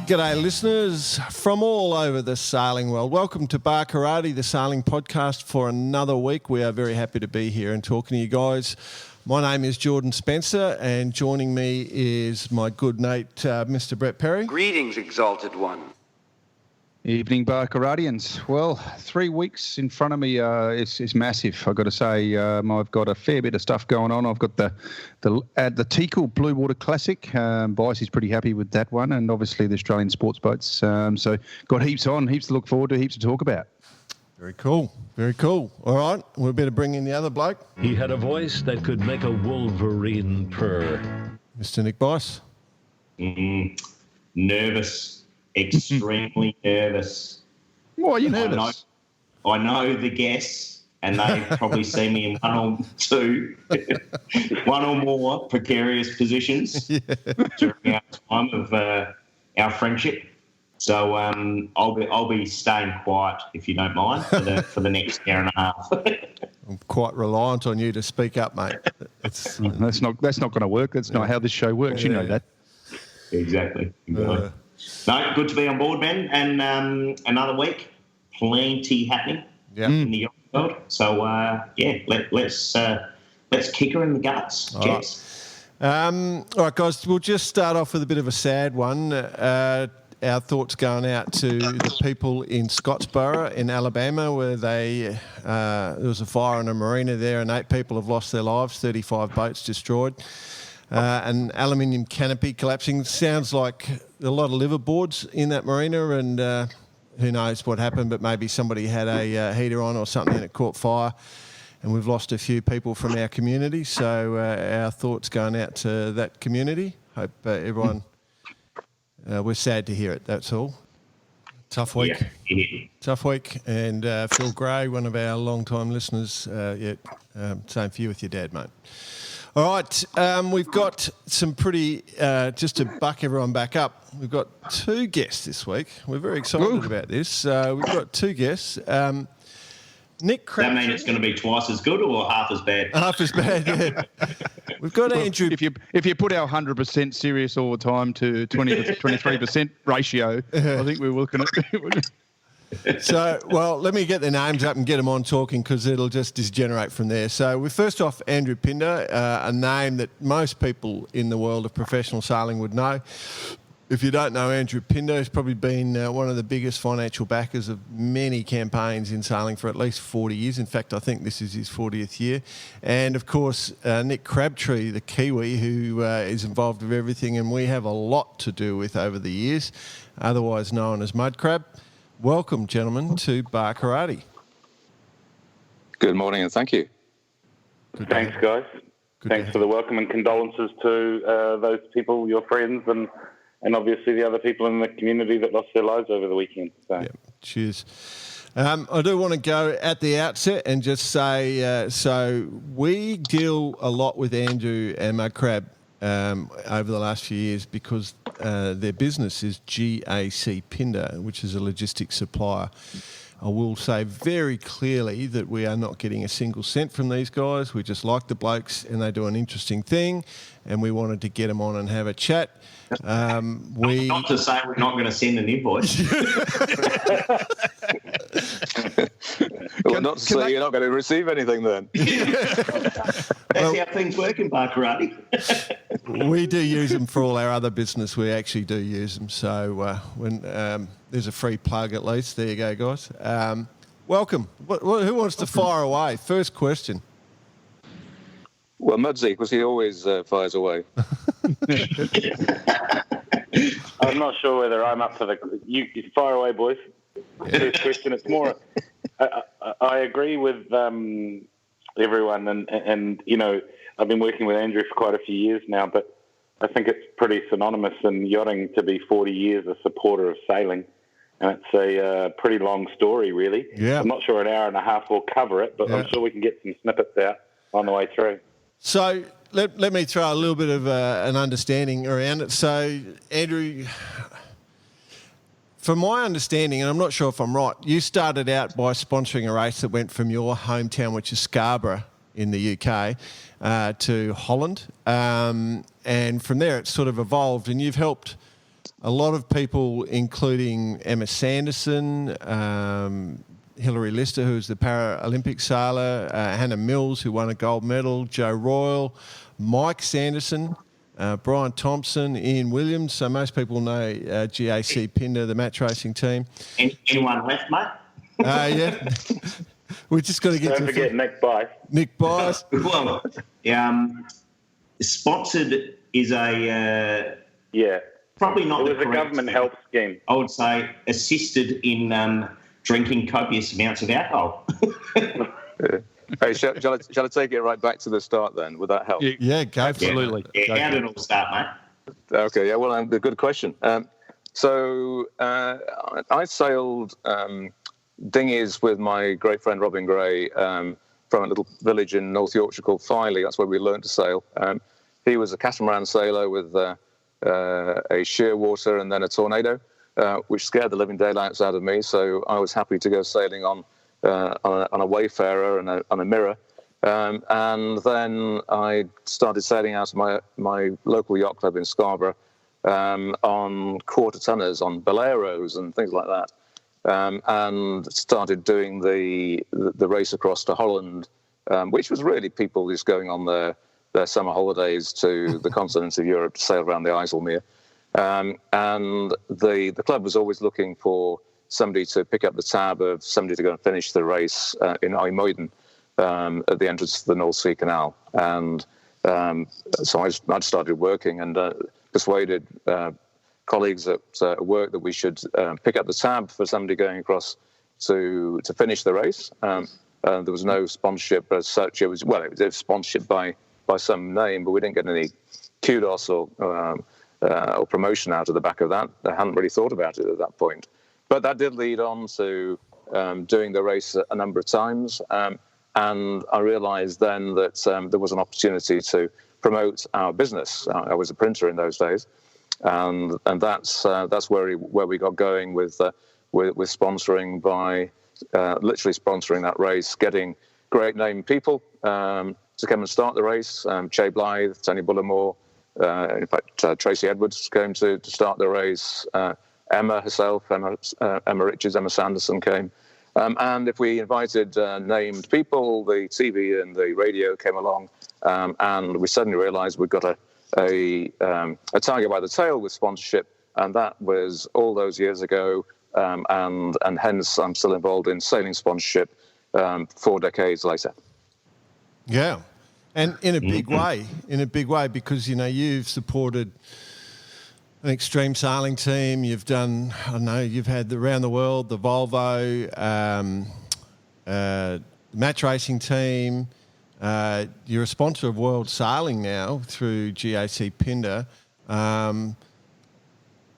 G'day listeners from all over the sailing world. Welcome to Bar Karate, the sailing podcast for another week. We are very happy to be here and talking to you guys. My name is Jordan Spencer and joining me is my good mate, Mr. Brett Perry. Greetings, Exalted One. Evening, Bar Karatians. Well, 3 weeks in front of me is massive. I've got to say, I've got a fair bit of stuff going on. I've got the Teakle Blue Water Classic. Bice is pretty happy with that one, and obviously the Australian sports boats. So got heaps on, heaps to look forward to, heaps to talk about. Very cool, very cool. All right, we better bring in the other bloke. He had a voice that could make a wolverine purr. Mr. Nick Bice. Nervous. Extremely nervous. Why are you nervous? I know the guests, and they probably see me in one or more precarious positions during our time of our friendship. So I'll be staying quiet, if you don't mind, for the next hour and a half. I'm quite reliant on you to speak up, mate. That's not going to work. That's not how this show works. You know that. Exactly. No, good to be on board, man. And another week, plenty happening in the yacht world. So let's kick her in the guts, Jess. All right, guys. We'll just start off with a bit of a sad one. Our thoughts going out to the people in Scottsboro in Alabama, where there was a fire in a marina there, and 8 people have lost their lives. 35 boats destroyed. An aluminium canopy collapsing. Sounds like a lot of liverboards in that marina, and who knows what happened, but maybe somebody had a heater on or something and it caught fire, and we've lost a few people from our community. So our thoughts going out to that community. Hope everyone, we're sad to hear it, that's all. Tough week. Yeah. Tough week. And Phil Gray, one of our long-time listeners, same for you with your dad, mate. All right, we've got some pretty, just to buck everyone back up, we've got 2 guests this week. We're very excited about this. We've got 2 guests. Nick Crabtree. That mean it's going to be twice as good or half as bad? Half as bad, yeah. We've got Andrew. If you put our 100% serious all the time to 20 to 23% ratio, I think we're looking at... So, well, let me get their names up and get them on talking, because it'll just degenerate from there. So we're first off Andrew Pindar, a name that most people in the world of professional sailing would know. If you don't know Andrew Pindar, he's probably been one of the biggest financial backers of many campaigns in sailing for at least 40 years. In fact, I think this is his 40th year. And, of course, Nick Crabtree, the Kiwi, who is involved with everything and we have a lot to do with over the years, otherwise known as Mud Crab. Welcome, gentlemen, to Bar Karate. Good morning and thank you. Thanks, guys. Thanks for the welcome and condolences to those people, your friends, and obviously the other people in the community that lost their lives over the weekend. So. Yeah, cheers. I do want to go at the outset and just say, so we deal a lot with Andrew and Mud Crab over the last few years, because their business is GAC Pindar, which is a logistics supplier. I will say very clearly that we are not getting a single cent from these guys. We just like the blokes and they do an interesting thing, and we wanted to get them on and have a chat. Not to say we're not going to send an invoice. Well, not to say you're not going to receive anything then. That's how things work in Bar Karate. We do use them for all our other business. We actually do use them. So when there's a free plug at least. There you go, guys. Welcome. Who wants to fire away? First question. Well, Mudsy, because he always fires away. I'm not sure whether I'm up for you fire away, boys. First question. It's more. I agree with everyone, and you know, I've been working with Andrew for quite a few years now, but I think it's pretty synonymous in yachting to be 40 years a supporter of sailing, and it's a pretty long story, really. Yeah. I'm not sure an hour and a half will cover it, but I'm sure we can get some snippets out on the way through. So let me throw a little bit of an understanding around it. So, Andrew, from my understanding, and I'm not sure if I'm right, you started out by sponsoring a race that went from your hometown, which is Scarborough in the UK, to Holland. And from there, it's sort of evolved, and you've helped a lot of people, including Emma Sanderson, Hilary Lister, who's the Paralympic sailor, Hannah Mills, who won a gold medal, Joe Royal, Mike Sanderson, Brian Thompson, Ian Williams. So most people know GAC Pindar, the match racing team. Anyone left, mate? Yeah. We've just got to get Don't forget Nick Bice. Nick Bice. Well, sponsored is a probably not. It was a government help scheme. I would say assisted in drinking copious amounts of alcohol. Hey, shall I take it right back to the start then? Would that help? Yeah, go for it. Absolutely. Yeah, how did it all start, mate? Okay, yeah, well, a good question. So I sailed dinghies with my great friend Robin Gray from a little village in North Yorkshire called Filey. That's where we learned to sail. He was a catamaran sailor with a shearwater and then a tornado, which scared the living daylights out of me. So I was happy to go sailing on a Wayfarer and on a Mirror. And then I started sailing out of my local yacht club in Scarborough on quarter tonners, on Boleros and things like that. And started doing the race across to Holland, which was really people just going on their summer holidays to the continent of Europe to sail around the IJsselmeer. And the club was always looking for somebody to pick up the tab of somebody to go and finish the race in IMOCA at the entrance to the North Sea Canal. And so I started working and persuaded colleagues at work that we should pick up the tab for somebody going across to finish the race. There was no sponsorship as such. It was sponsorship by some name, but we didn't get any kudos or promotion out of the back of that. I hadn't really thought about it at that point. But that did lead on to doing the race a number of times. And I realized then that there was an opportunity to promote our business. I was a printer in those days. And that's where we got going with sponsoring by literally sponsoring that race, getting great name people to come and start the race. Che Blythe, Tony Bullimore, in fact Tracy Edwards came to start the race. Emma herself, Emma Richards, Emma Sanderson came. And if we invited named people, the TV and the radio came along, and we suddenly realised we'd got a tiger by the tail with sponsorship, and that was all those years ago, and hence I'm still involved in sailing sponsorship 4 decades later. Yeah, and in a big way, because you've supported an extreme sailing team. You've done, you've had around the world, the Volvo, match racing team. You're a sponsor of World Sailing now through GAC Pindar.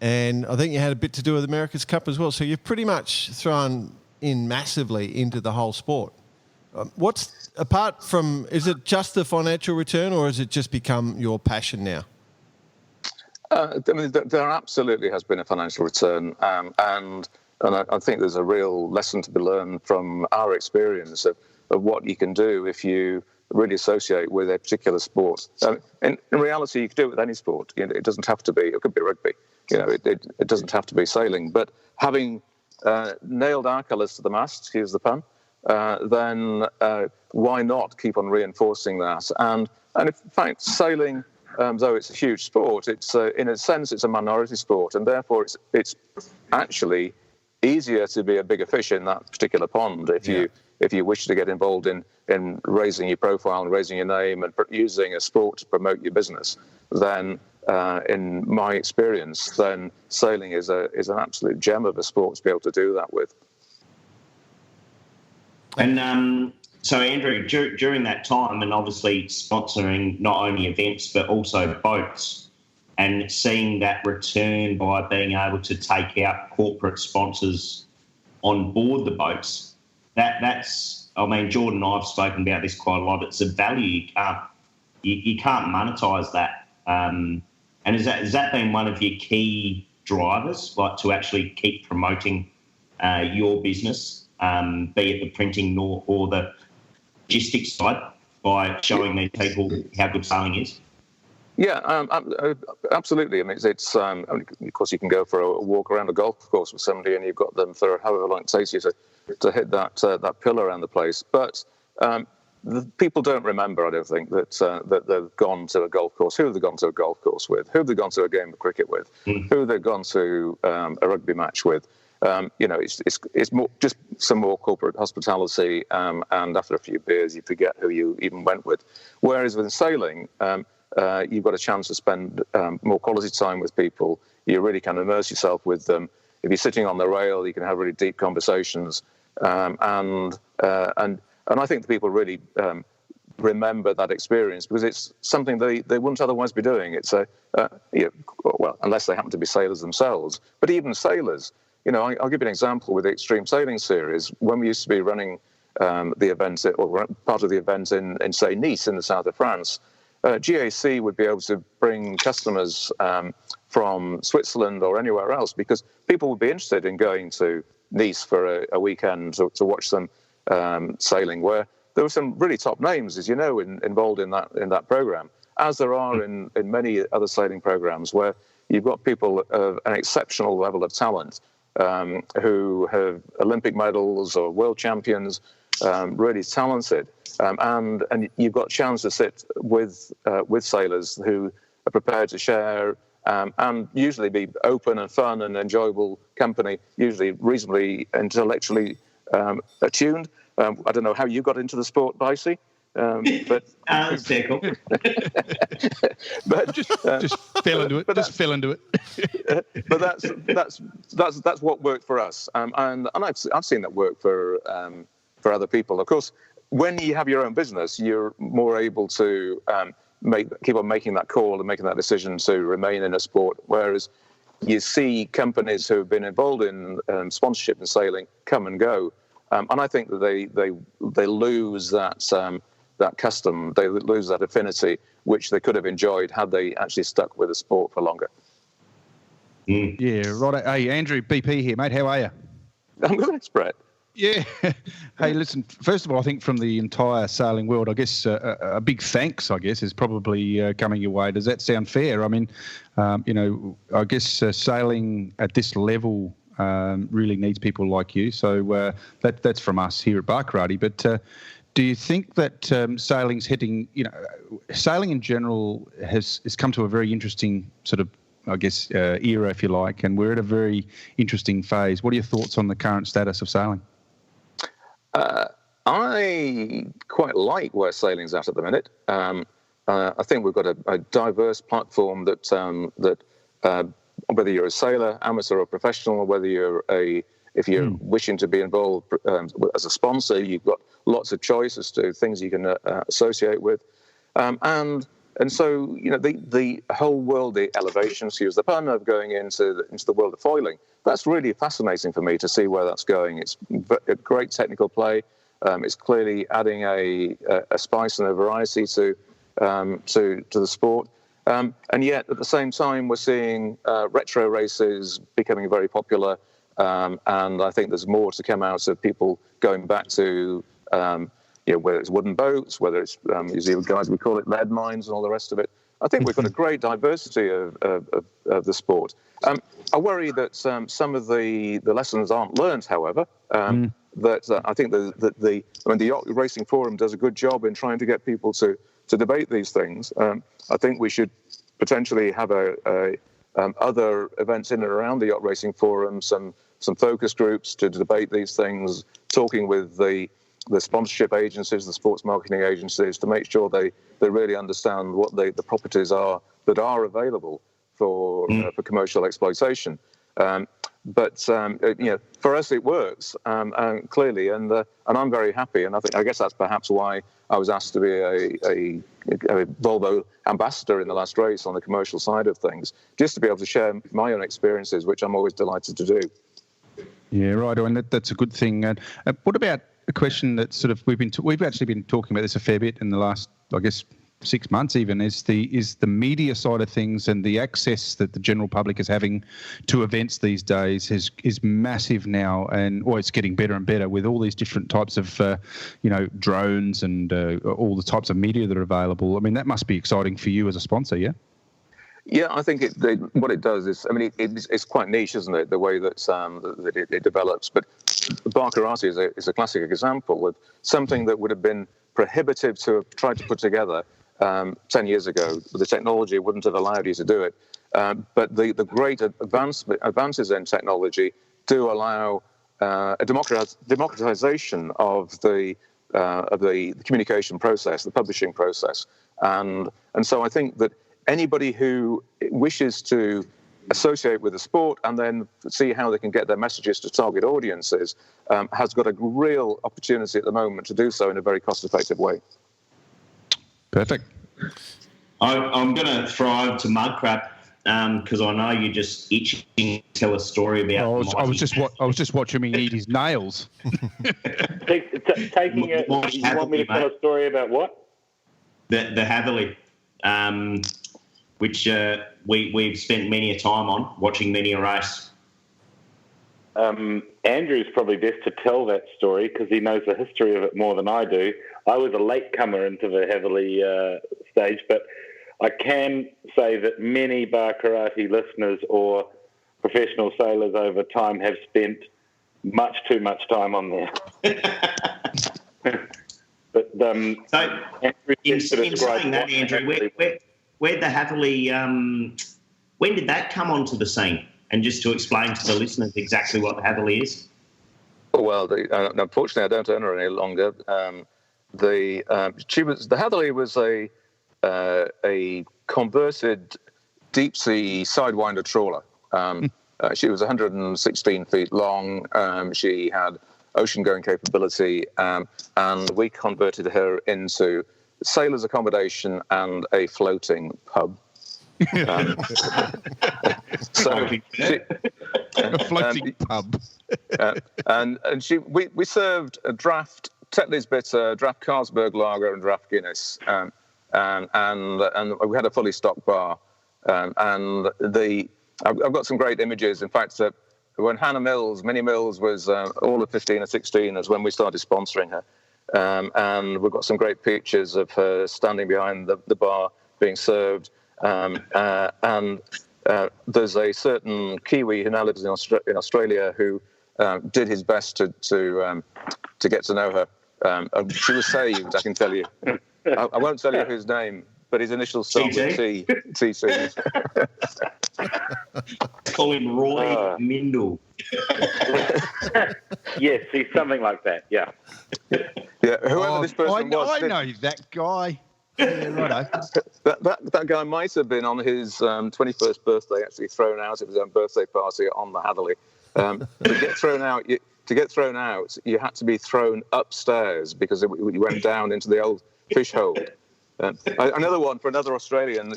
And I think you had a bit to do with America's Cup as well. So you've pretty much thrown in massively into the whole sport. Is it just the financial return, or has it just become your passion now? There absolutely has been a financial return, and I think there's a real lesson to be learned from our experience of what you can do if you really associate with a particular sport. In reality, you can do it with any sport. It doesn't have to be. It could be rugby. It doesn't have to be sailing. But having nailed our colours to the mast, excuse the pun, then why not keep on reinforcing that? And in fact, sailing, though it's a huge sport, it's in a sense it's a minority sport, and therefore it's actually easier to be a bigger fish in that particular pond if you wish to get involved in raising your profile and raising your name and using a sport to promote your business. Then, in my experience, then sailing is an absolute gem of a sport to be able to do that with. And so, Andrew, during that time, and obviously sponsoring not only events but also boats, and seeing that return by being able to take out corporate sponsors on board the boats, that's Jordan and I have spoken about this quite a lot. It's a value you can't monetize that. And has that been one of your key drivers, like to actually keep promoting your business, be it the printing or the logistics side, by showing these people how good sailing is? Yeah, absolutely. I mean, of course, you can go for a walk around a golf course with somebody, and you've got them for however long it takes you to hit that pillar around the place. But the people don't remember, I don't think, that they've gone to a golf course. Who have they gone to a golf course with? Who have they gone to a game of cricket with? Who have they gone to a rugby match with? It's more just some more corporate hospitality, and after a few beers, you forget who you even went with. Whereas with sailing, you've got a chance to spend more quality time with people. You really can immerse yourself with them. If you're sitting on the rail, you can have really deep conversations, and I think the people really remember that experience because it's something they wouldn't otherwise be doing. It's well, unless they happen to be sailors themselves. But even sailors, I'll give you an example with the Extreme Sailing Series. When we used to be running the event, or part of the event in say, Nice in the south of France, GAC would be able to bring customers from Switzerland or anywhere else because people would be interested in going to Nice for a weekend to watch them sailing, where there were some really top names, as you know, involved in that program, as there are in many other sailing programs where you've got people of an exceptional level of talent who have Olympic medals or world champions, really talented, and you've got a chance to sit with sailors who are prepared to share and usually be open and fun and enjoyable company, usually reasonably intellectually attuned. I don't know how you got into the sport, Bicey, but that's cool. But just fell into it. Just fell into it. But that's what worked for us, and I've seen that work for other people. Of course, when you have your own business, you're more able to keep on making that call and making that decision to remain in a sport. Whereas you see companies who have been involved in sponsorship and sailing come and go, and I think that they lose that custom, they lose that affinity, which they could have enjoyed had they actually stuck with the sport for longer. Yeah, right. Hey, Andrew, BP here, mate. How are you? I'm good, it's Brett. Yeah. Hey, listen, first of all, I think from the entire sailing world, I guess a big thanks, is probably coming your way. Does that sound fair? I mean, I guess sailing at this level really needs people like you. So that's from us here at Barkarati. But do you think that sailing's heading, sailing in general has come to a very interesting sort of, era, if you like, and we're at a very interesting phase. What are your thoughts on the current status of sailing? I quite like where sailing's at the minute. I think we've got a diverse platform that whether you're a sailor, amateur or professional, whether if you're wishing to be involved as a sponsor, you've got lots of choice as to things you can associate with. And so, the whole world, the elevations, to use the pun, of going into the world of foiling, that's really fascinating for me to see where that's going. It's a great technical play. It's clearly adding a spice and a variety to the sport. And yet, at the same time, we're seeing retro races becoming very popular. And I think there's more to come out of people going back to whether it's wooden boats, whether it's New Zealand guys, we call it lead mines and all the rest of it. I think we've got a great diversity of the sport. I worry that some of the lessons aren't learned, however. That I think the Yacht Racing Forum does a good job in trying to get people to debate these things. I think we should potentially have other events in and around the Yacht Racing Forum, some focus groups to debate these things, talking with the sponsorship agencies, the sports marketing agencies, to make sure they really understand what the properties are that are available for commercial exploitation. But for us it works clearly, and I'm very happy. And I guess that's perhaps why I was asked to be a Volvo ambassador in the last race on the commercial side of things, just to be able to share my own experiences, which I'm always delighted to do. Yeah, right. And that's a good thing. And what about a question that sort of we've actually been talking about this a fair bit in the last, 6 months even is the media side of things, and the access that the general public is having to events these days is massive now, and it's getting better and better with all these different types of drones and all the types of media that are available. I mean, that must be exciting for you as a sponsor, yeah? Yeah, I think what it does is, I mean, it's quite niche, isn't it, the way that it develops. But Baccarati is a classic example of something that would have been prohibitive to have tried to put together 10 years ago. The technology wouldn't have allowed you to do it. But the great advances in technology do allow a democratization of the communication process, the publishing process. And so I think that anybody who wishes to associate with the sport and then see how they can get their messages to target audiences has got a real opportunity at the moment to do so in a very cost-effective way. Perfect. I'm going to throw over to Mud Crab because I know you're just itching to tell a story about. I was just watching him eat his nails. Taking it. You want me to tell a story about what? The Hatherley, which we've spent many a time on, watching many a race. Andrew's probably best to tell that story because he knows the history of it more than I do. I was a latecomer into the Hatherley stage, but I can say that many bar karate listeners or professional sailors over time have spent much too much time on there. But so in saying that, Andrew, where'd the Hatherley? When did that come onto the scene? And just to explain to the listeners exactly what the Hatherley is. Well, unfortunately, I don't own her any longer. The Hatherley was a converted deep sea sidewinder trawler. She was 116 feet long. She had ocean-going capability, and we converted her into sailors' accommodation and a floating pub. A floating pub. And we served a draft Tetley's Bitter, draft Carlsberg Lager, and draft Guinness, and we had a fully stocked bar. And I've got some great images. In fact, when Minnie Mills was all of 15 or 16, is when we started sponsoring her. And we've got some great pictures of her standing behind the bar being served. And there's a certain Kiwi who now lives in Australia who did his best to get to know her. She was saved, I can tell you. I won't tell you his name, but his initials start with T. TC. Call him Roy Mindel. Yes, he's something like that. Yeah. Yeah. Whoever this person was. I know that guy. Yeah, righto. That guy might have been on his 21st birthday, actually thrown out at his own birthday party on the Hatherley. To get thrown out, you had to be thrown upstairs because you went down into the old fish hold. Another one for another Australian,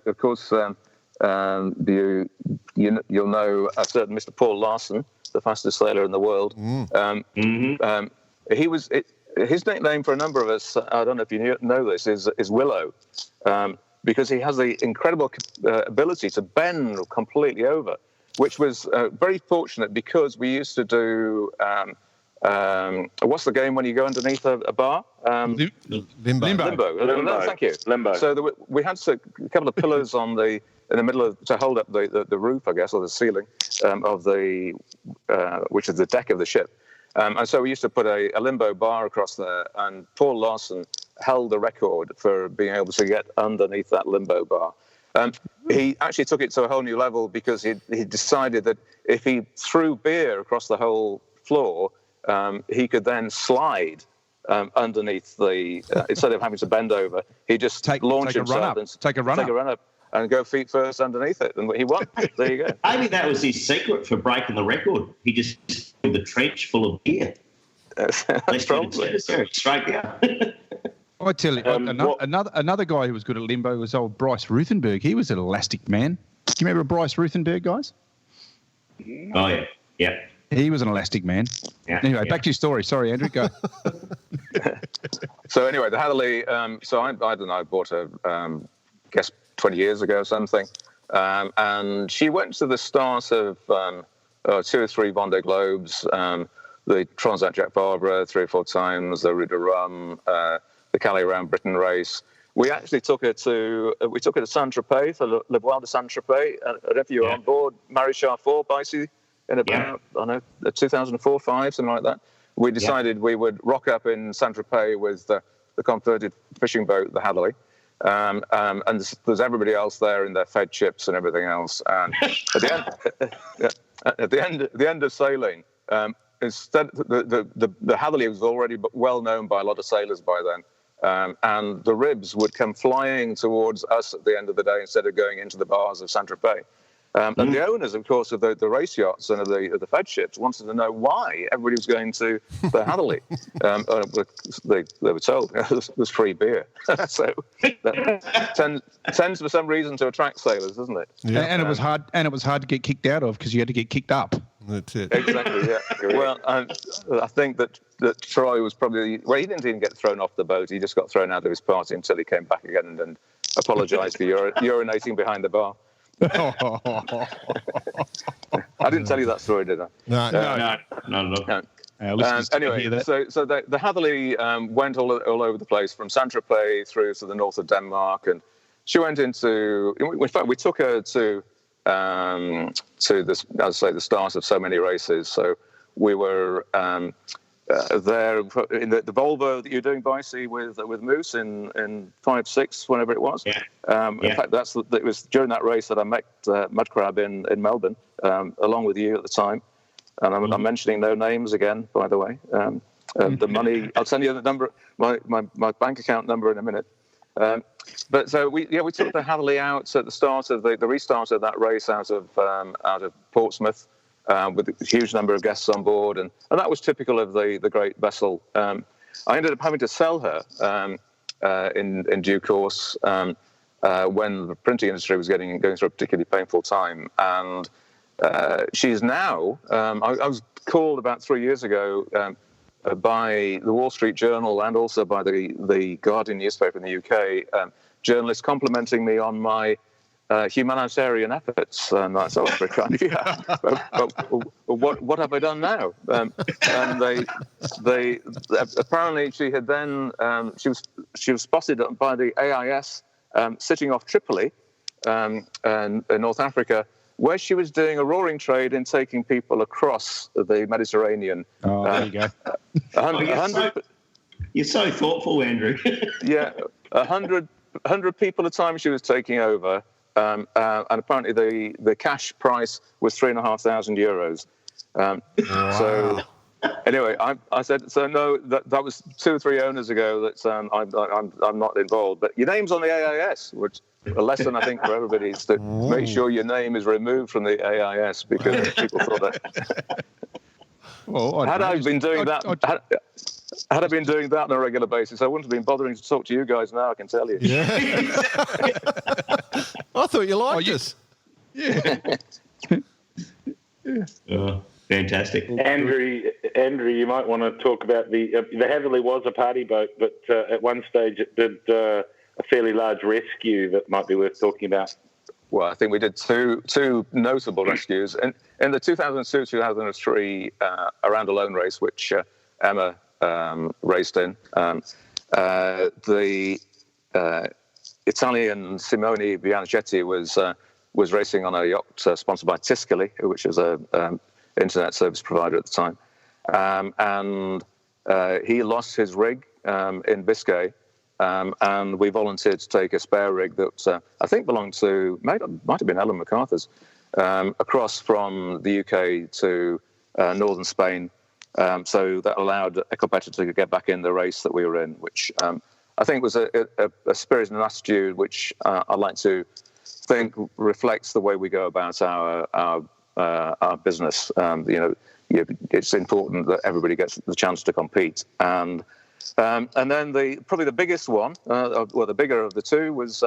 of course. You'll know a certain Mr. Paul Larson, the fastest sailor in the world. He was. His nickname for a number of us, I don't know if you know this, is Willow, because he has the incredible ability to bend completely over, which was very fortunate because we used to do, what's the game when you go underneath a bar? Limbo. Thank you. Limbo. So we had a couple of pillars in the middle to hold up the roof, I guess, or the ceiling of which is the deck of the ship. And so we used to put a limbo bar across there, and Paul Larson held the record for being able to get underneath that limbo bar. He actually took it to a whole new level because he decided that if he threw beer across the whole floor, he could then slide underneath instead of having to bend over, he just launch himself and take a run up and go feet first underneath it, and he won. There you go. Maybe that was his secret for breaking the record. He just filled the trench full of beer. Probably. Straight down. I tell you, another guy who was good at limbo was old Bryce Ruthenberg. He was an elastic man. Do you remember Bryce Ruthenberg, guys? Oh, yeah. Yeah. He was an elastic man. Yeah, anyway, back to your story. Sorry, Andrew, go. So anyway, the Hatherley. So I don't know. I bought her, guess 20 years ago or something, and she went to the start of 2 or 3 Vendée Globes, the Transat Jack Barbara 3 or 4 times, the Rue de Rhum, the Calais Round Britain race. We actually took her to Saint-Tropez for Le Voile de Saint-Tropez. I don't know if you were on board Marichard 4 Bicey in about, I don't know, 2004, 5, something like that. We decided we would rock up in Saint-Tropez with the converted fishing boat, the Hatherley. And there's everybody else there in their fed chips and everything else. And at the end of sailing, instead the Hatherley was already well known by a lot of sailors by then. And the ribs would come flying towards us at the end of the day instead of going into the bars of Saint-Tropez. And the owners, of course, of the race yachts and of the fed ships wanted to know why everybody was going to the Hatherley. They were told there's free beer. So that tends for some reason to attract sailors, doesn't it? Yeah. And it was hard. And it was hard to get kicked out of because you had to get kicked up. That's it. Exactly. Yeah. Well, I think that Troy was probably he didn't even get thrown off the boat. He just got thrown out of his party until he came back again and apologised for urinating behind the bar. I didn't tell you that story, did I? No. Anyway, so the Hatherley went all over the place from Saint-Tropez through to the north of Denmark, and she went into. In fact, we took her to this, as I say, the start of so many races. So we were there in the Volvo that you're doing, Bicey, with Moose in 5, 6, whenever it was. In fact, it was during that race that I met Mudcrab in Melbourne, along with you at the time. And I'm mentioning no names again, by the way. The money, I'll send you the number, my bank account number in a minute. But so we took the Hatherley out at the start of the restart of that race out of Portsmouth. With a huge number of guests on board, and that was typical of the great vessel. I ended up having to sell her in due course when the printing industry was going through a particularly painful time. And she's now. I was called about 3 years ago by the Wall Street Journal and also by the Guardian newspaper in the UK. Journalists complimenting me on my humanitarian efforts, and that's all very kind of you. But what have I done now? And they apparently she had then she was spotted by the AIS sitting off Tripoli in North Africa, where she was doing a roaring trade in taking people across the Mediterranean. Oh, there you go. You're so thoughtful, Andrew. 100 people a time she was taking over. And apparently the cash price was €3,500. Wow. So anyway, I said, so no, that was 2 or 3 owners ago. That I'm not involved. But your name's on the AIS, which a lesson I think for everybody is to make sure your name is removed from the AIS because people thought that. Well, had I been doing that on a regular basis, I wouldn't have been bothering to talk to you guys now, I can tell you. Yeah. I thought you liked us. Yeah. Oh, fantastic. Andrew, you might want to talk about the Hatherley was a party boat, but at one stage it did a fairly large rescue that might be worth talking about. Well, I think we did two notable rescues. In the 2002-2003 Around Alone race, which Emma raced in, the Italian Simone Bianchetti was racing on a yacht sponsored by Tiscali, which is an internet service provider at the time. And he lost his rig in Biscay. And we volunteered to take a spare rig that I think belonged to, might have been Ellen MacArthur's, across from the UK to northern Spain. So that allowed a competitor to get back in the race that we were in, which I think was a spirit and an attitude which I'd like to think reflects the way we go about our business. It's important that everybody gets the chance to compete. And then probably the biggest one, the bigger of the two, was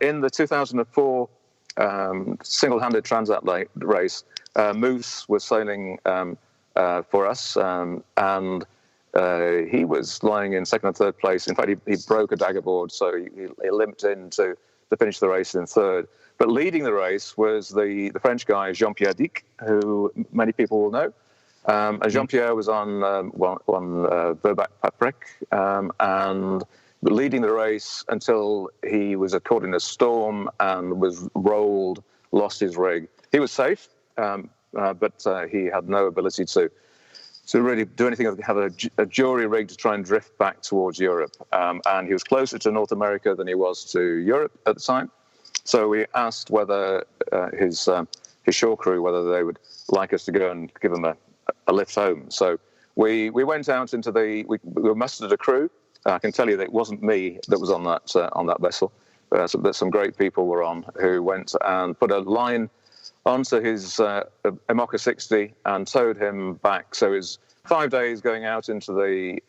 in the 2004 single-handed Transat race. Moose was sailing for us, and he was lying in second and third place. In fact, he broke a dagger board, so he limped in to finish the race in third. But leading the race was the French guy, Jean-Pierre Dick, who many people will know. And Jean-Pierre was on Verbac Paprec, and leading the race until he was caught in a storm and was rolled, lost his rig. He was safe, but he had no ability to really do anything other than have a jury rig to try and drift back towards Europe. And he was closer to North America than he was to Europe at the time. So we asked whether his shore crew, whether they would like us to go and give him a lift home. So we went out into we mustered a crew. I can tell you that it wasn't me that was on that vessel. So some great people were on who went and put a line onto his IMOCA 60 and towed him back. So it was 5 days going out into the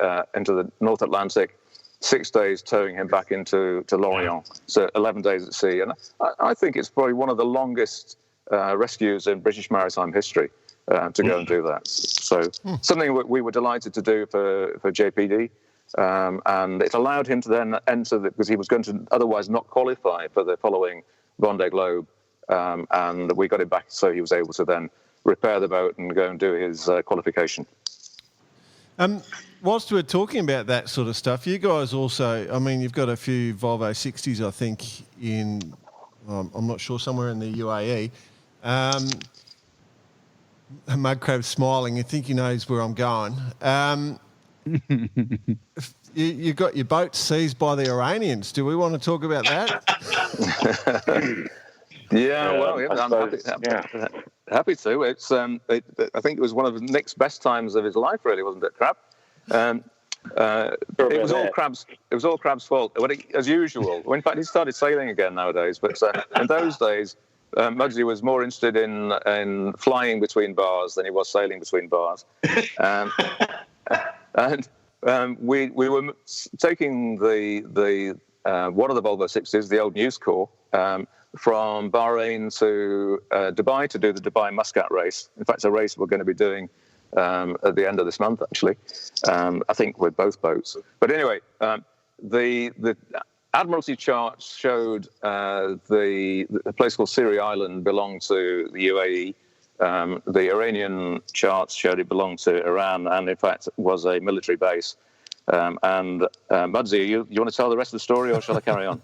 North Atlantic, 6 days towing him back into Lorient. So 11 days at sea. And I think it's probably one of the longest rescues in British maritime history to go and do that. So something we were delighted to do for JPD. And it allowed him to then enter because he was going to otherwise not qualify for the following Vendée Globe. And we got him back so he was able to then repair the boat and go and do his qualification. Whilst we're talking about that sort of stuff, you guys also, I mean, you've got a few Volvo 60s, I think, I'm not sure, somewhere in the UAE. Mudcrab's smiling. You think he knows where I'm going. You got your boat seized by the Iranians. Do we want to talk about that? I'm happy to. It's I think it was one of Nick's best times of his life, really, wasn't it, Crab? It was all Crab's. It was all Crab's fault, as usual. In fact, he started sailing again nowadays. But in those days, Muggsy was more interested in flying between bars than he was sailing between bars, and we were taking the one of the Volvo 60s, the old News Corps, from Bahrain to Dubai to do the Dubai Muscat race. In fact, it's a race we're going to be doing at the end of this month, actually. I think with both boats. But anyway, the Admiralty charts showed the place called Siri Island belonged to the UAE. The Iranian charts showed it belonged to Iran, and in fact was a military base. Muddsy, you want to tell the rest of the story, or shall I carry on?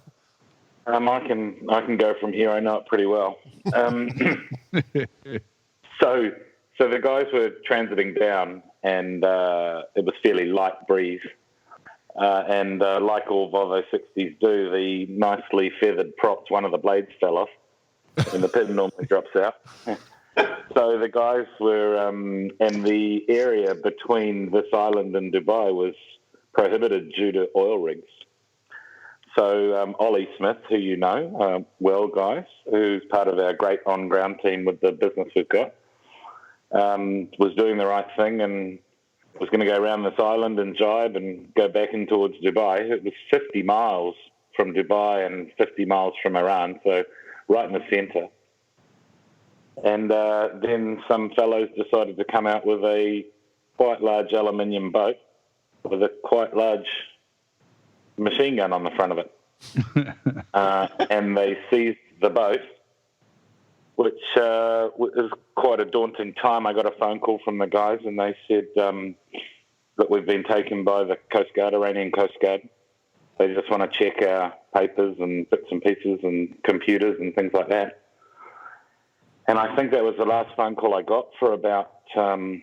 I can go from here. I know it pretty well. So the guys were transiting down, and it was fairly light breeze. And like all Volvo 60s do, the nicely feathered props, one of the blades fell off, and the pin normally drops out. So the guys were, and the area between this island and Dubai was prohibited due to oil rigs. So Ollie Smith, who you know, well, guys, who's part of our great on-ground team with the business we've got, was doing the right thing and was going to go around this island and jibe and go back in towards Dubai. It was 50 miles from Dubai and 50 miles from Iran, so right in the centre. And then some fellows decided to come out with a quite large aluminium boat with a quite large machine gun on the front of it. And they seized the boat, which was quite a daunting time. I got a phone call from the guys, and they said that we've been taken by the Coast Guard, Iranian Coast Guard. They just want to check our papers and bits and pieces and computers and things like that. And I think that was the last phone call I got for about 5-6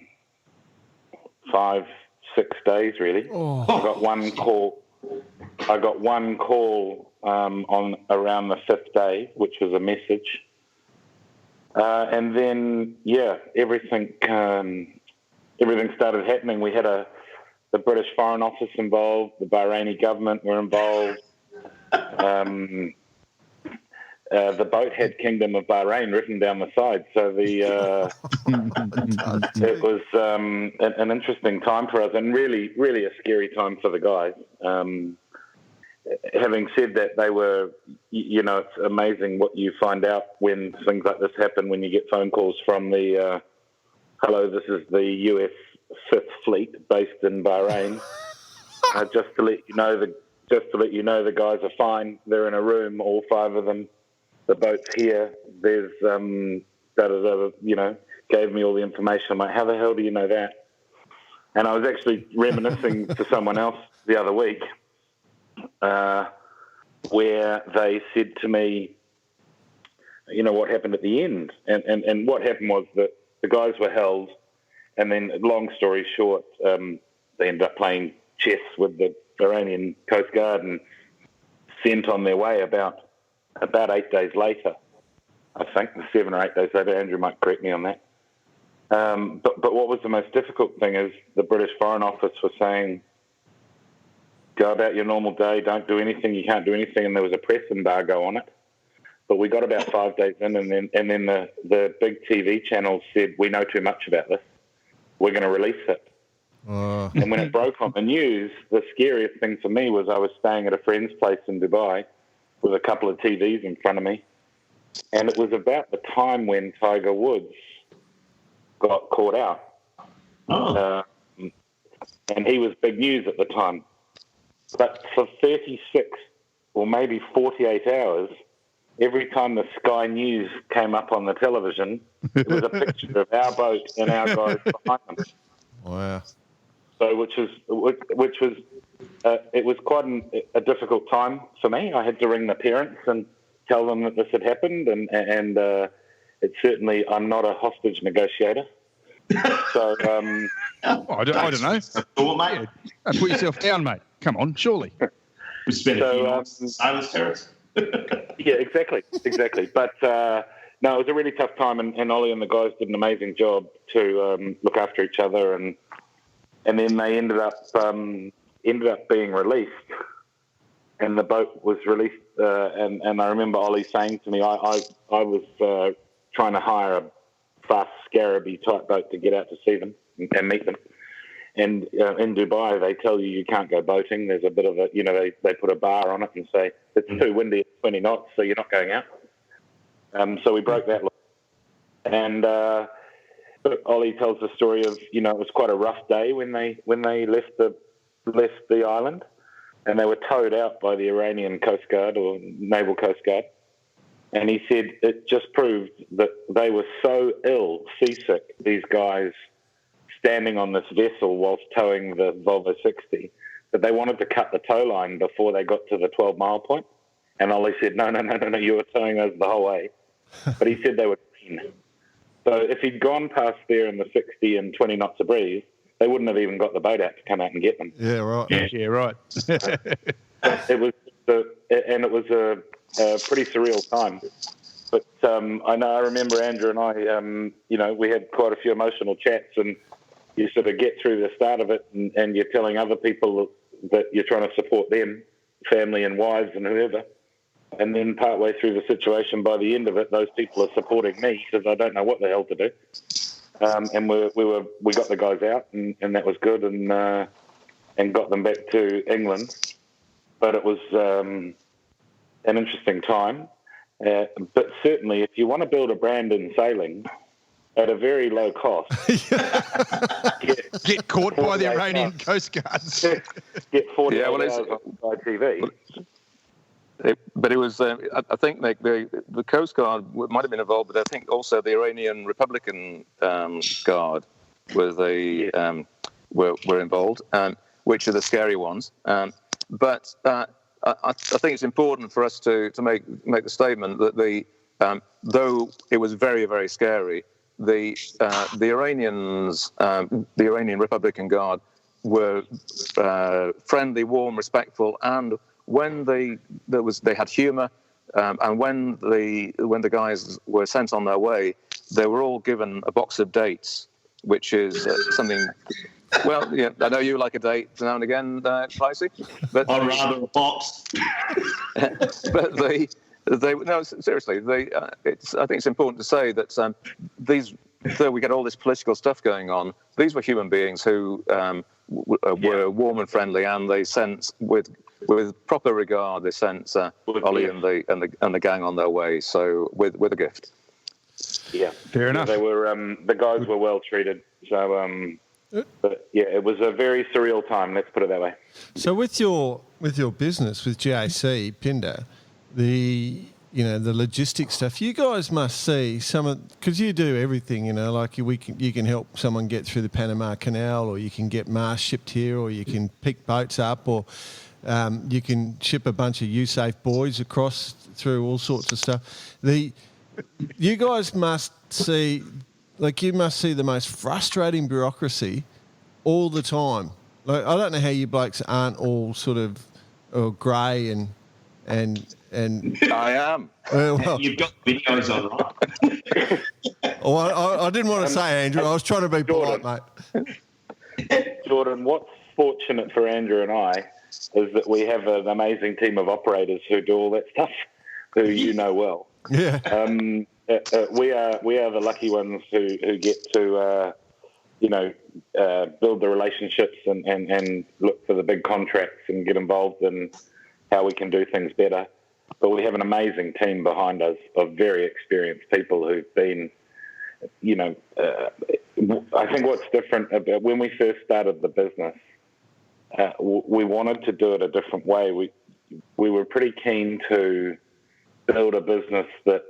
days, really. Oh. I got one call on around the 5th day, which was a message. And then, everything started happening. We had the British Foreign Office involved, the Bahraini government were involved. The boat had Kingdom of Bahrain written down the side, so it was an interesting time for us, and really, really a scary time for the guys. Having said that, they were, it's amazing what you find out when things like this happen, when you get phone calls from the, hello, this is the US Fifth Fleet based in Bahrain. Just to let you know, the guys are fine. They're in a room, all 5 of them. The boat's here. There's gave me all the information. I'm like, how the hell do you know that? And I was actually reminiscing to someone else the other week, where they said to me, what happened at the end? And what happened was that the guys were held, and then, long story short, they ended up playing chess with the Iranian Coast Guard and sent on their way about 8 days later. I think 7 or 8 days later. Andrew might correct me on that. But what was the most difficult thing is the British Foreign Office was saying, go about your normal day, don't do anything, you can't do anything, and there was a press embargo on it. But we got about 5 days in, and then the big TV channels said, we know too much about this, we're going to release it. And when it broke on the news, the scariest thing for me was I was staying at a friend's place in Dubai with a couple of TVs in front of me, and it was about the time when Tiger Woods got caught out. And he was big news at the time. But for 36 or maybe 48 hours, every time the Sky News came up on the television, it was a picture of our boat and our guys behind them. Wow. So, which was it was quite a difficult time for me. I had to ring the parents and tell them that this had happened, and it's certainly, I'm not a hostage negotiator. So, I don't know. Mate. Put yourself down, mate. Come on, surely. We spent a few months in Sailors Terrace. Yeah, exactly. But no, it was a really tough time, and Ollie and the guys did an amazing job to look after each other, and then they ended up being released, and the boat was released. And I remember Ollie saying to me, I was trying to hire a fast Scaraby type boat to get out to see them and meet them. And in Dubai, they tell you can't go boating. There's a bit of a, they put a bar on it and say, it's too windy at 20 knots, so you're not going out. So we broke that law. And Ollie tells the story of, it was quite a rough day when they left the island, and they were towed out by the Iranian Coast Guard or Naval Coast Guard. And he said it just proved that they were so ill, seasick, these guys, standing on this vessel whilst towing the Volvo 60, that they wanted to cut the tow line before they got to the 12-mile point. And Ollie said, no, you were towing us the whole way. But he said they were green. So if he'd gone past there in the 60 and 20 knots of breeze, they wouldn't have even got the boat out to come out and get them. Yeah, right. Yeah, right. It was a pretty surreal time. But I remember Andrew and I, we had quite a few emotional chats, and you sort of get through the start of it, and you're telling other people that you're trying to support them, family and wives and whoever. And then partway through the situation, by the end of it, those people are supporting me because I don't know what the hell to do. And we got the guys out, and that was good, and got them back to England. But it was an interesting time. But certainly, if you want to build a brand in sailing at a very low cost, get caught by the Iranian Coast Guards. Get 40 hours on TV. But it was, I think, the Coast Guard might have been involved, but I think also the Iranian Republican Guard were involved, which are the scary ones. But I think it's important for us to make the statement that though it was very, very scary, the Iranians, the Iranian Republican Guard, were friendly, warm, respectful, and when they had humour, and when the guys were sent on their way, they were all given a box of dates, which is something. Well, yeah, I know you like a date now and again, Pricey, but I'd rather a box. But no, seriously, I think it's important to say that though we get all this political stuff going on, these were human beings who were warm and friendly, and they sent with proper regard. They sent Ollie and the gang on their way. So with a gift. Yeah, fair enough. They were the guys were well treated. So But yeah, it was a very surreal time. Let's put it that way. So with your business with GAC Pindar, the logistics stuff, you guys must see because you do everything. Like you can help someone get through the Panama Canal, or you can get mast shipped here, or you can pick boats up, or you can ship a bunch of USAFE boys across through all sorts of stuff. You guys must see. Like, you must see the most frustrating bureaucracy all the time. Like, I don't know how you blokes aren't all sort of grey and. I am. Well, You've got videos online. I didn't want to say, Andrew. I was trying to be polite, mate. Jordan, what's fortunate for Andrew and I is that we have an amazing team of operators who do all that stuff, who you know well. Yeah. We are the lucky ones who get to build the relationships and look for the big contracts and get involved in how we can do things better. But we have an amazing team behind us of very experienced people who've been, I think what's different about when we first started the business, we wanted to do it a different way. We were pretty keen to build a business that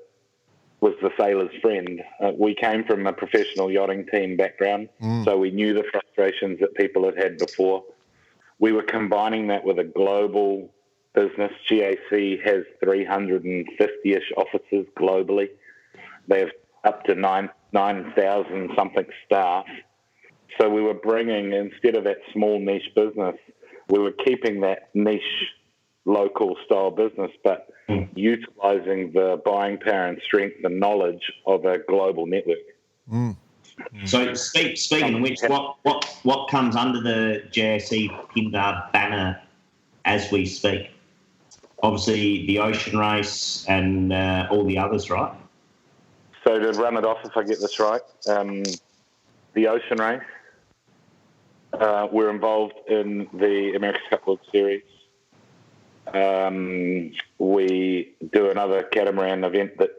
was the sailor's friend. We came from a professional yachting team background, so we knew the frustrations that people had had before. We were combining that with a global business. GAC has 350-ish offices globally. They have up to 9,000 something staff. So we were bringing, instead of that small niche business, we were keeping that niche local style business, but utilising the buying power and strength and knowledge of a global network. So speaking of which, what comes under the JSE Pindar banner as we speak? Obviously the Ocean Race and all the others, right? So to run it off, if I get this right, the Ocean Race, we're involved in the America's Cup World Series. We do another catamaran event that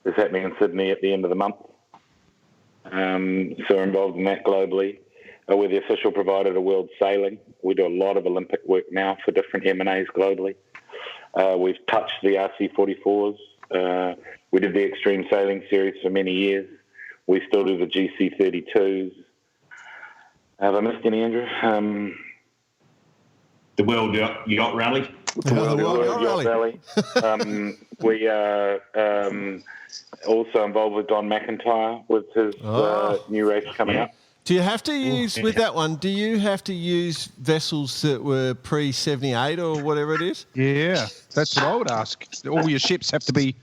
is happening in Sydney at the end of the month. So we're involved in that globally. We're the official provider to World Sailing. We do a lot of Olympic work now for different M&As globally. We've touched the RC44s. We did the Extreme Sailing Series for many years. We still do the GC32s. Have I missed any, Andrew? The World Yacht Rally. The World Yacht Rally. We are also involved with Don McIntyre with his new race coming up. Do you have to use, with that one, do you have to use vessels that were pre-78 or whatever it is? Yeah, that's what I would ask. All your ships have to be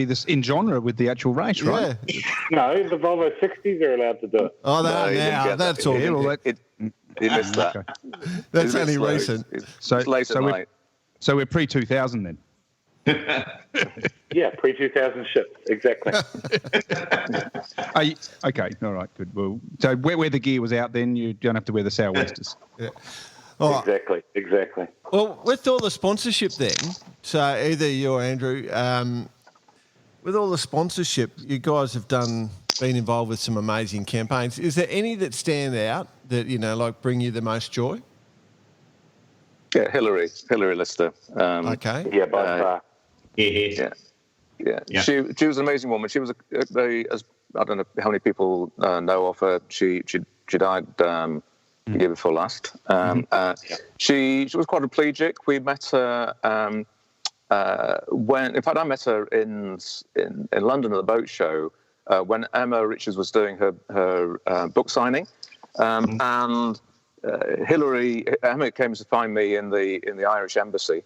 this in genre with the actual race, right? Yeah. No, the Volvo 60s are allowed to do it. Oh, they No, are you didn't now. get That's that. all. He missed that. Okay. That's It's only slow. recent. So, It's late so at we're, night. so we're pre-2000 then. Yeah, pre-2000 ships, exactly. Okay, all right, good. Well, so where the gear was out then, you don't have to wear the sou'westers. Yeah. All right. Exactly. Well, with all the sponsorship then, so either you or Andrew, with all the sponsorship, you guys have been involved with some amazing campaigns. Is there any that stand out that, like bring you the most joy? Yeah, Hillary Lister. Okay. Yeah, by far. Yeah. She was an amazing woman. She was I don't know how many people know of her. She died the year before last. She was quadriplegic. We met her when, in fact, I met her in London at the boat show when Emma Richards was doing her book signing, and Emma came to find me in the Irish embassy.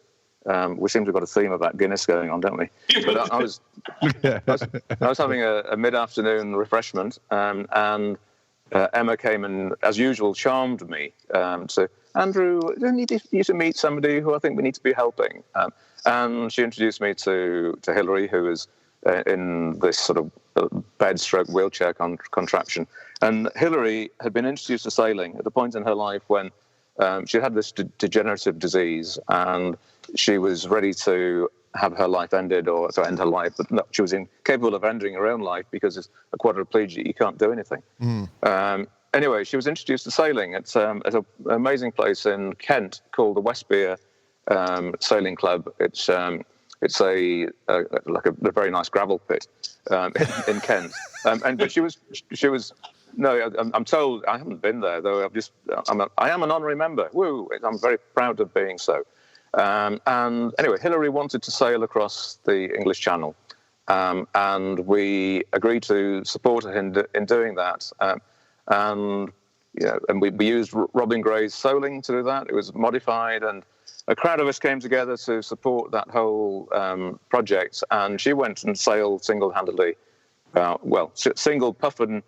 We seem to have got a theme about Guinness going on, don't we? But I was having a mid-afternoon refreshment, and Emma came and, as usual, charmed me. So, Andrew, I need you to meet somebody who I think we need to be helping. And she introduced me to Hillary, who is in this sort of bed-stroke wheelchair contraption. And Hillary had been introduced to sailing at a point in her life when she had this degenerative disease, and she was ready to have her life ended or to end her life, but no, she was incapable of ending her own life because as a quadriplegic, you can't do anything. anyway, she was introduced to sailing at an amazing place in Kent called the Westbere Sailing Club. It's a very nice gravel pit in Kent. But she was. No, I'm told I haven't been there though. I am an honorary member. Woo! I'm very proud of being so. And anyway, Hilary wanted to sail across the English Channel, and we agreed to support her in doing that. And we used Robin Gray's Soling to do that. It was modified, and a crowd of us came together to support that whole project. And she went and sailed single-handedly. Single puff and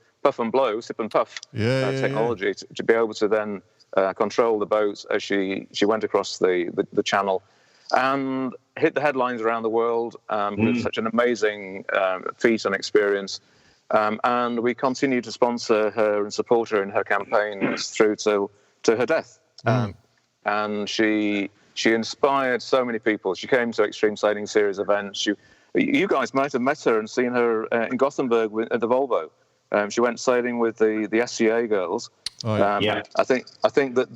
blow, sip and puff technology to be able to then control the boat as she went across the channel and hit the headlines around the world with such an amazing feat and experience. And we continue to sponsor her and support her in her campaigns through to her death. And she inspired so many people. She came to Extreme Sailing Series events. You guys might have met her and seen her in Gothenburg at the Volvo. She went sailing with the SCA girls. I think that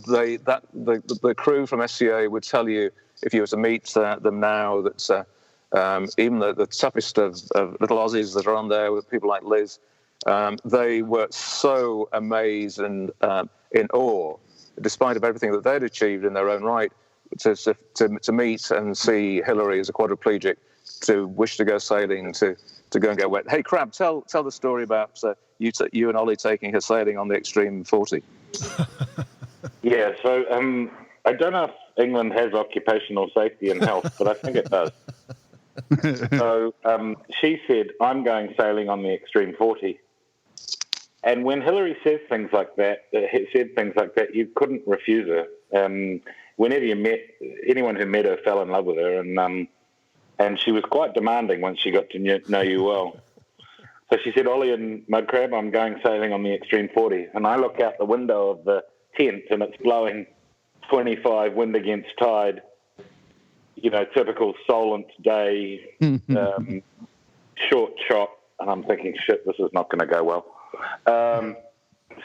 the crew from SCA would tell you, if you were to meet them now, that even the toughest of little Aussies that are on there with people like Liz, they were so amazed and in awe, despite of everything that they'd achieved in their own right, to meet and see Hilary as a quadriplegic, to wish to go sailing, to go and get wet. Hey, Crab, tell the story about you and Ollie taking her sailing on the Extreme 40. Yeah, so I don't know if England has occupational safety and health, but I think it does. So she said, I'm going sailing on the Extreme 40. And when Hilary said things like that, you couldn't refuse her. Whenever you met, anyone who met her fell in love with her, and she was quite demanding once she got to know you well. So she said, Ollie and Mudcrab, I'm going sailing on the Extreme 40. And I look out the window of the tent and it's blowing 25 wind against tide, typical Solent day, short shot. And I'm thinking, shit, this is not going to go well.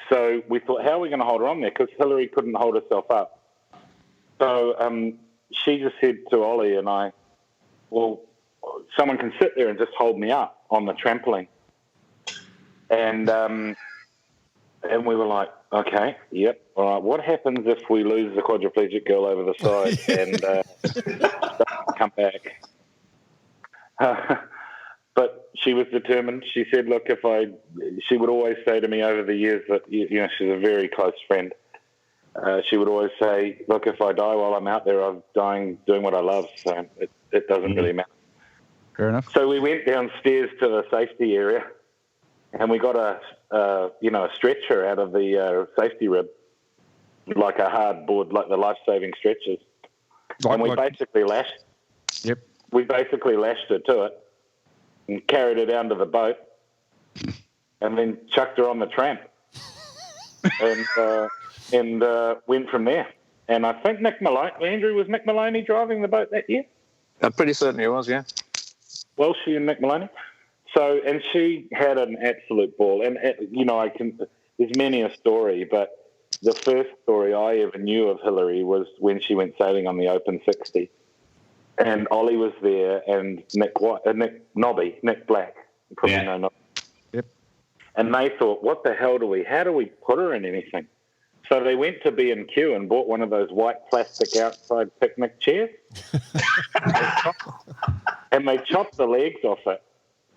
So we thought, how are we going to hold her on there? Because Hilary couldn't hold herself up. So she just said to Ollie and I, well, someone can sit there and just hold me up on the trampoline. And we were like, okay, yep, all right. What happens if we lose the quadriplegic girl over the side and come back? But she was determined. She said, look, she would always say to me over the years that, she's a very close friend. She would always say, look, if I die while I'm out there, I'm dying doing what I love. So it doesn't really matter. Fair enough. So we went downstairs to the safety area, and we got a stretcher out of the safety rib, like a hard board, like the life-saving stretchers. And we basically lashed. Yep. We basically lashed her to it and carried her down to the boat, and then chucked her on the tramp, and went from there. And I think was Nick Maloney driving the boat that year? I'm pretty certain he was, yeah. Welshie and Nick Maloney. So, and she had an absolute ball. And, there's many a story, but the first story I ever knew of Hilary was when she went sailing on the Open 60. And Ollie was there, and Nick Black. You probably know Nobby. Yep. And they thought, what the hell how do we put her in anything? So they went to B&Q and bought one of those white plastic outside picnic chairs. And they chopped the legs off it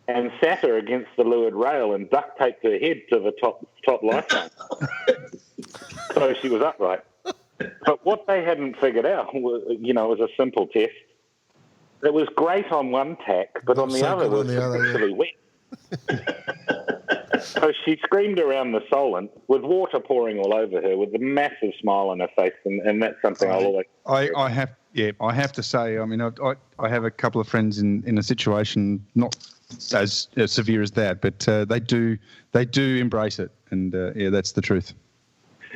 and sat her against the leeward rail and duct taped her head to the top lifeline. So she was upright. But what they hadn't figured out was, it was a simple test. It was great on one tack, but on the other it was particularly wet. So she screamed around the Solent with water pouring all over her, with a massive smile on her face, and that's something I'll always. I have to say, I mean, I have a couple of friends in a situation not as severe as that, but they do embrace it, and that's the truth.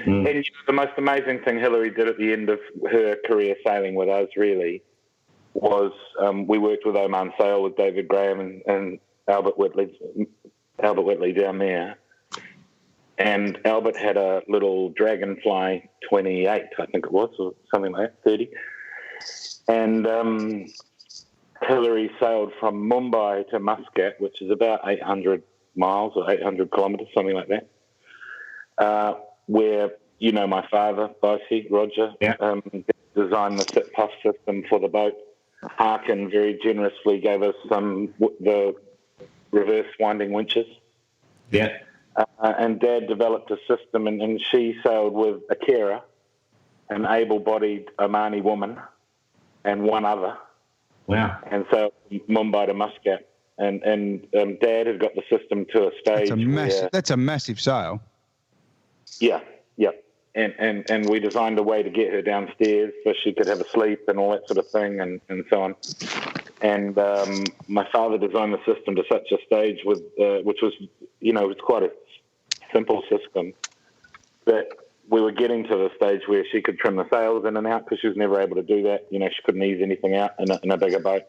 And the most amazing thing Hilary did at the end of her career sailing with us really was we worked with Oman Sail with David Graham and Albert Whitley down there. and Albert had a little Dragonfly 28, I think it was, or something like that, 30. And Hillary sailed from Mumbai to Muscat, which is about 800 miles or 800 kilometres, something like that, where, you know, my father, Bosie, Roger, designed the sit-puff system for the boat. Harkin very generously gave us the reverse winding winches. Yeah. And Dad developed a system, and she sailed with a carer, an able-bodied Omani woman, and one other. Wow. And so Mumbai to Muscat. And Dad had got the system to a stage That's a massive sail. Yeah. And we designed a way to get her downstairs so she could have a sleep and all that sort of thing and so on. And my father designed the system to such a stage with, which was, you know, it's quite a simple system, that we were getting to the stage where she could trim the sails in and out because she was never able to do that. You know, she couldn't ease anything out in a bigger boat.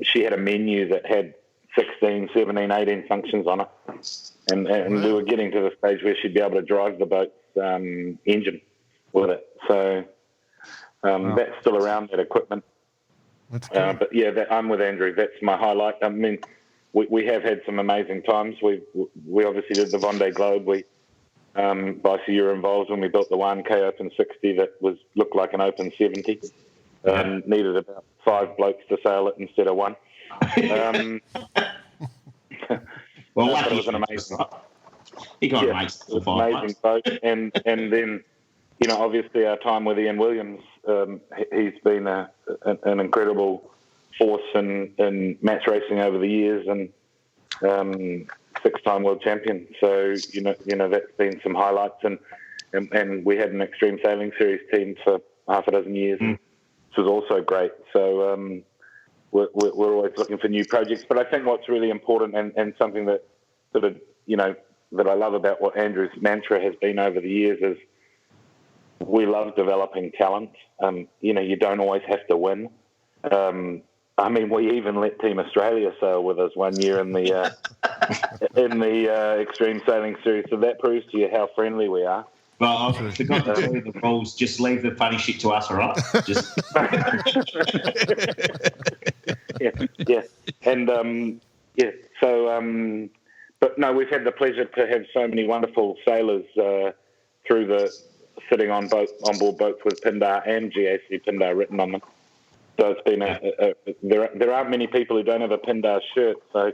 She had a menu that had 16, 17, 18 functions on it. And we were getting to the stage where she'd be able to drive the boat's engine with it. So that's still around, that equipment. But yeah, I'm with Andrew. That's my highlight. I mean, we have had some amazing times. We obviously did the Vendée Globe. Bosie, you were involved when we built the 1K Open 60 that looked like an Open 70. Needed about 5 blokes to sail it instead of 1. Well, it was an amazing. He got raced for 5 amazing boat, and then, you know, obviously our time with Ian Williams, he's been an incredible force in match racing over the years, and 6-time world champion. So you know that's been some highlights, and we had an Extreme Sailing Series team for half a dozen years, which was also great. So we're always looking for new projects. But I think what's really important and something that sort of, you know, that I love about what Andrew's mantra has been over the years is we love developing talent. You know, you don't always have to win. I mean, we even let Team Australia sail with us one year in the Extreme Sailing Series, so that proves to you how friendly we are. Well, I forgot to tell you the rules. Just leave the funny shit to us, all right? Just yeah, and So, but no, we've had the pleasure to have so many wonderful sailors through the sitting on board boats with Pindar and GAC Pindar written on them. So it's been there aren't many people who don't have a Pindar shirt. So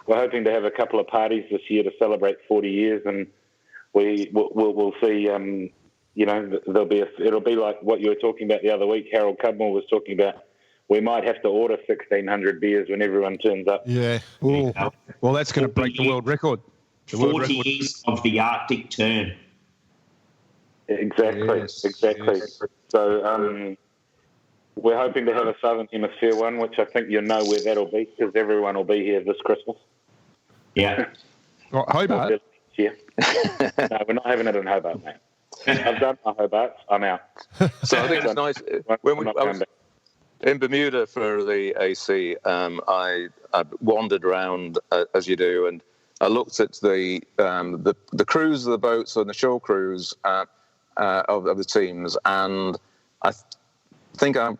we're hoping to have a couple of parties this year to celebrate 40 years, and we'll see. You know, it'll be like what you were talking about the other week. Harold Cudmore was talking about. We might have to order 1,600 beers when everyone turns up. Yeah. Ooh. Well, that's going to break the world record. 40 years of the Arctic turn. Exactly. Yes, exactly. yes. So we're hoping to have a Southern Hemisphere one, which I think you know where that'll be because everyone will be here this Christmas. Yeah. Well, Hobart? Yeah. No, we're not having it in Hobart, mate. I've done my Hobart. I'm out. So I think it's nice. When I was in Bermuda for the AC, I wandered around as you do, and I looked at the crews of the boats and the shore crews of the teams, and I think I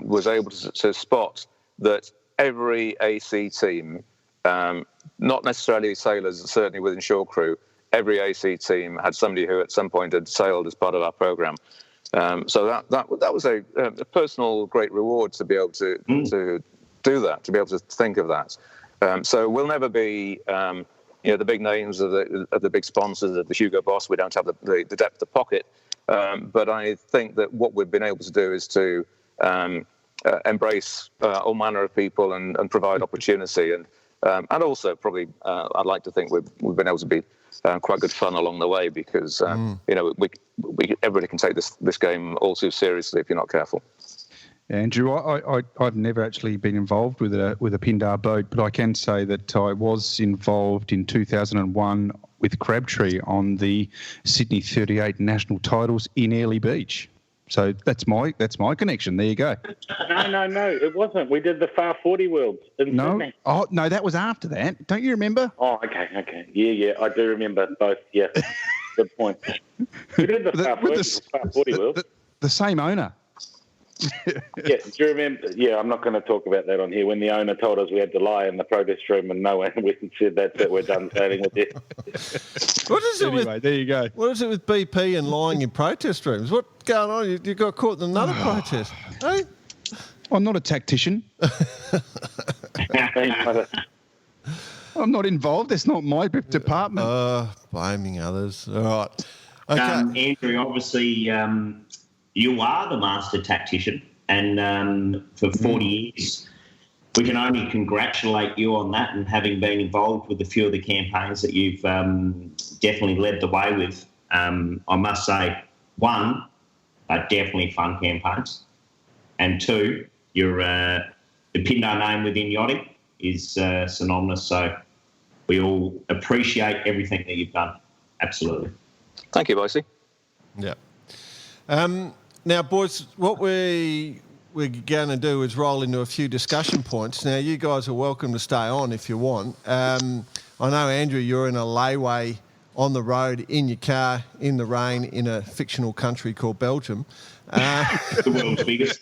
was able to spot that every AC team, not necessarily sailors, certainly within shore crew, every AC team had somebody who at some point had sailed as part of our program. So that was a personal great reward to be able to do that, to be able to think of that. So we'll never be, the big names of the big sponsors of the Hugo Boss. We don't have the depth of pocket, but I think that what we've been able to do is to embrace all manner of people and provide opportunity, and also probably I'd like to think we've been able to be quite good fun along the way because everybody can take this game all too seriously if you're not careful. Andrew, I've never actually been involved with a Pindar boat, but I can say that I was involved in 2001 with Crabtree on the Sydney 38 national titles in Airlie Beach. So that's my connection. There you go. No, it wasn't. We did the Far 40 Worlds in Sydney. Oh no, that was after that. Don't you remember? Oh, okay. Yeah, I do remember both. Yeah, good point. We did the Far 40 Worlds. The same owner. Yeah, do you remember? Yeah, I'm not going to talk about that on here. When the owner told us we had to lie in the protest room, and no one we said that's it, we're done sailing with you. What is it Anyway, there you go. What is it with BP and lying in protest rooms? What's going on? You got caught in another protest, hey? I'm not a tactician. I'm not involved. It's not my department. Blaming others. All right. Okay. Andrew, obviously, you are the master tactician, and for 40 years, we can only congratulate you on that, and having been involved with a few of the campaigns that you've definitely led the way with. I must say, one, are definitely fun campaigns, and two, the Pindar name within yachting is synonymous. So we all appreciate everything that you've done. Absolutely. Thank you, Boise. Yeah. Now, boys, what we're going to do is roll into a few discussion points. Now, you guys are welcome to stay on if you want. I know, Andrew, you're in a layway on the road in your car in the rain in a fictional country called Belgium. The world's biggest.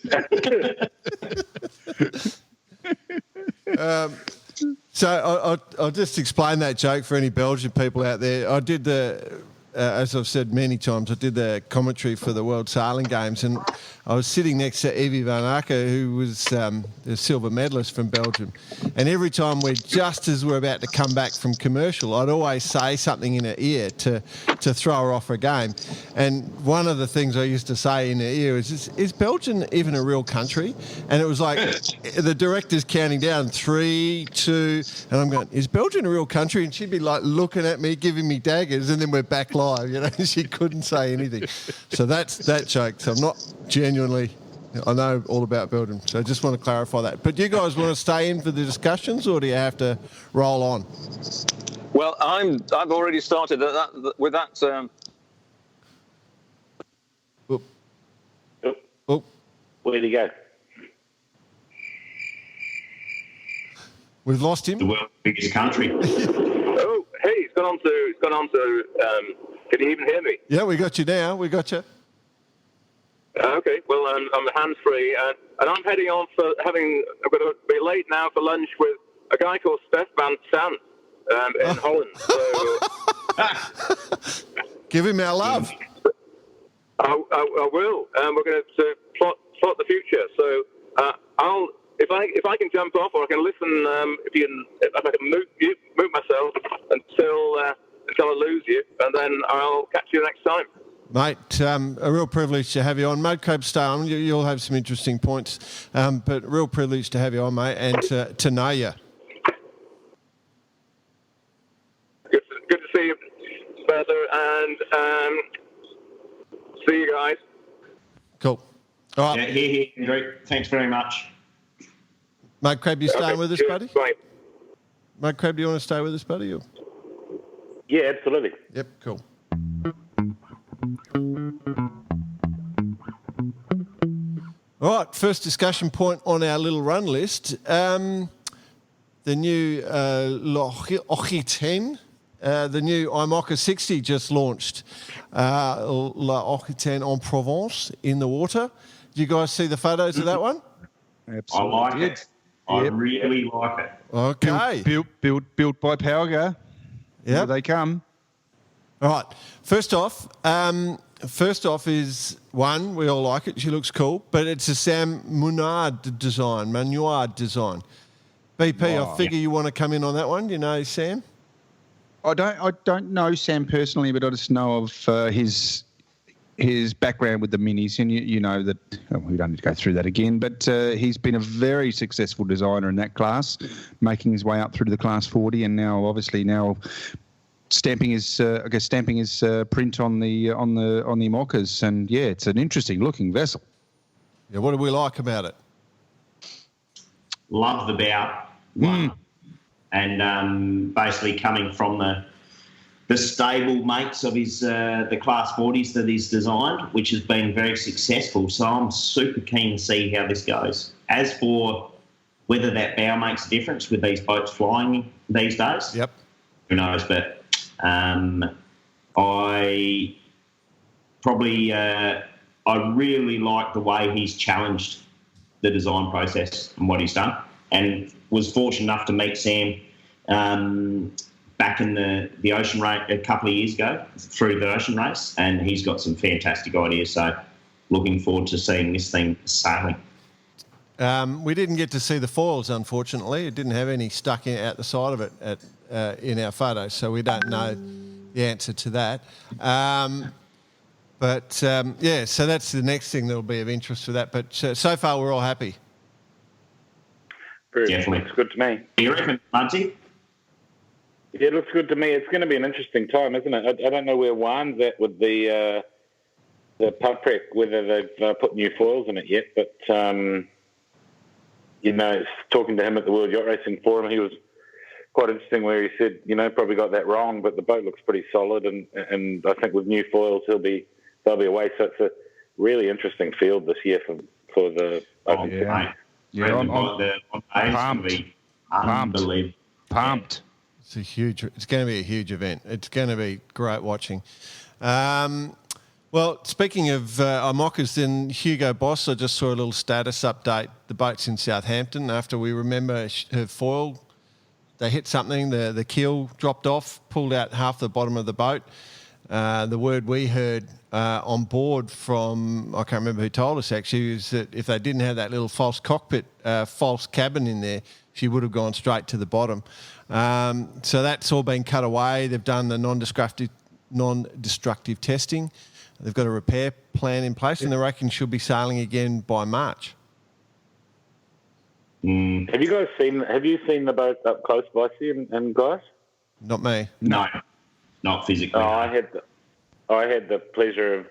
So I'll just explain that joke for any Belgian people out there. I did as I've said many times, I did the commentary for the World Sailing Games, and I was sitting next to Evie van Akker, who was the silver medalist from Belgium. And every time just as we're about to come back from commercial, I'd always say something in her ear to throw her off her game. And one of the things I used to say in her ear is Belgium even a real country? And it was like the director's counting down 3, 2, and I'm going, is Belgium a real country? And she'd be like looking at me, giving me daggers, and then we're back live. She couldn't say anything. So that's that joke. So I'm not genuinely, I know all about Belgium. So I just want to clarify that. But do you guys want to stay in for the discussions, or do you have to roll on? Well, I've already started with that. Oh. Where'd he go? We've lost him. The world's biggest country. Oh, hey, it's gone on to. Can you even hear me? Yeah, we got you now. We got you. Okay, well, I'm hands-free, and I'm heading on I'm going to be late now for lunch with a guy called Stef van Sant in Holland. So, give him our love. I will. We're going to plot the future. So if I can jump off, or I can listen. If I can mute myself until I lose you, and then I'll catch you next time. Mate, a real privilege to have you on. Mate, Crab, stay on. You'll have some interesting points, but real privilege to have you on, mate, and to know you. Good to see you, Spencer, and see you guys. Cool. All right. Yeah, here, Andrew. Thanks very much. Mate, Crab, you staying with us, cheers, buddy? Bye. Mate, Crab, do you want to stay with us, buddy? Or? Yeah, absolutely. Yep, cool. All right, first discussion point on our little run list. The new L'Occitane, the new IMOCA 60 just launched. L'Occitane en Provence in the water. Do you guys see the photos of that one? Absolutely. I like it. I really like it. Okay. Built by Powergar. Yeah, they come. All right. First off is one, we all like it. She looks cool, but it's a Sam Munard design. BP, I figure you want to come in on that one. Do you know Sam? I don't know Sam personally, but I just know of his background with the minis, and you know that we don't need to go through that again. But he's been a very successful designer in that class, making his way up through to the Class 40, and now stamping his print on the IMOCAs, and yeah, it's an interesting looking vessel. Yeah, what do we like about it? Love the bow, and basically coming from the stable mates of his the Class 40s that he's designed, which has been very successful. So I'm super keen to see how this goes. As for whether that bow makes a difference with these boats flying these days, Yep. who knows? But I really like the way he's challenged the design process and what he's done, and was fortunate enough to meet Sam back in the ocean race a couple of years ago through the ocean race, and he's got some fantastic ideas. So looking forward to seeing this thing sailing. We didn't get to see the foils, unfortunately. It didn't have any stuck out the side of it in our photos, so we don't know the answer to that. So that's the next thing that will be of interest for that. But so far, we're all happy. Definitely. Looks good to me. You reckon, Munty? Yeah, it looks good to me. It's going to be an interesting time, isn't it? I don't know where Juan's at with the pup prep, whether they've put new foils in it yet. But, talking to him at the World Yacht Racing Forum, he was quite interesting where he said, probably got that wrong, but the boat looks pretty solid. And I think with new foils, they'll be away. So it's a really interesting field this year for the Open. Yeah, pumped. It's going to be a huge event. It's going to be great watching. Well, speaking of IMOCAs, then Hugo Boss, I just saw a little status update. The boat's in Southampton after we remember her foil. They hit something, the keel dropped off, pulled out half the bottom of the boat. The word we heard on board from, I can't remember who told us actually, is that if they didn't have that little false cockpit, false cabin in there, she would have gone straight to the bottom. So that's all been cut away. They've done the non-destructive testing. They've got a repair plan in place, and they reckon she'll be sailing again by March. Have you seen the boat up close, Vicey and guys? Not me. No, not physically. I had the pleasure of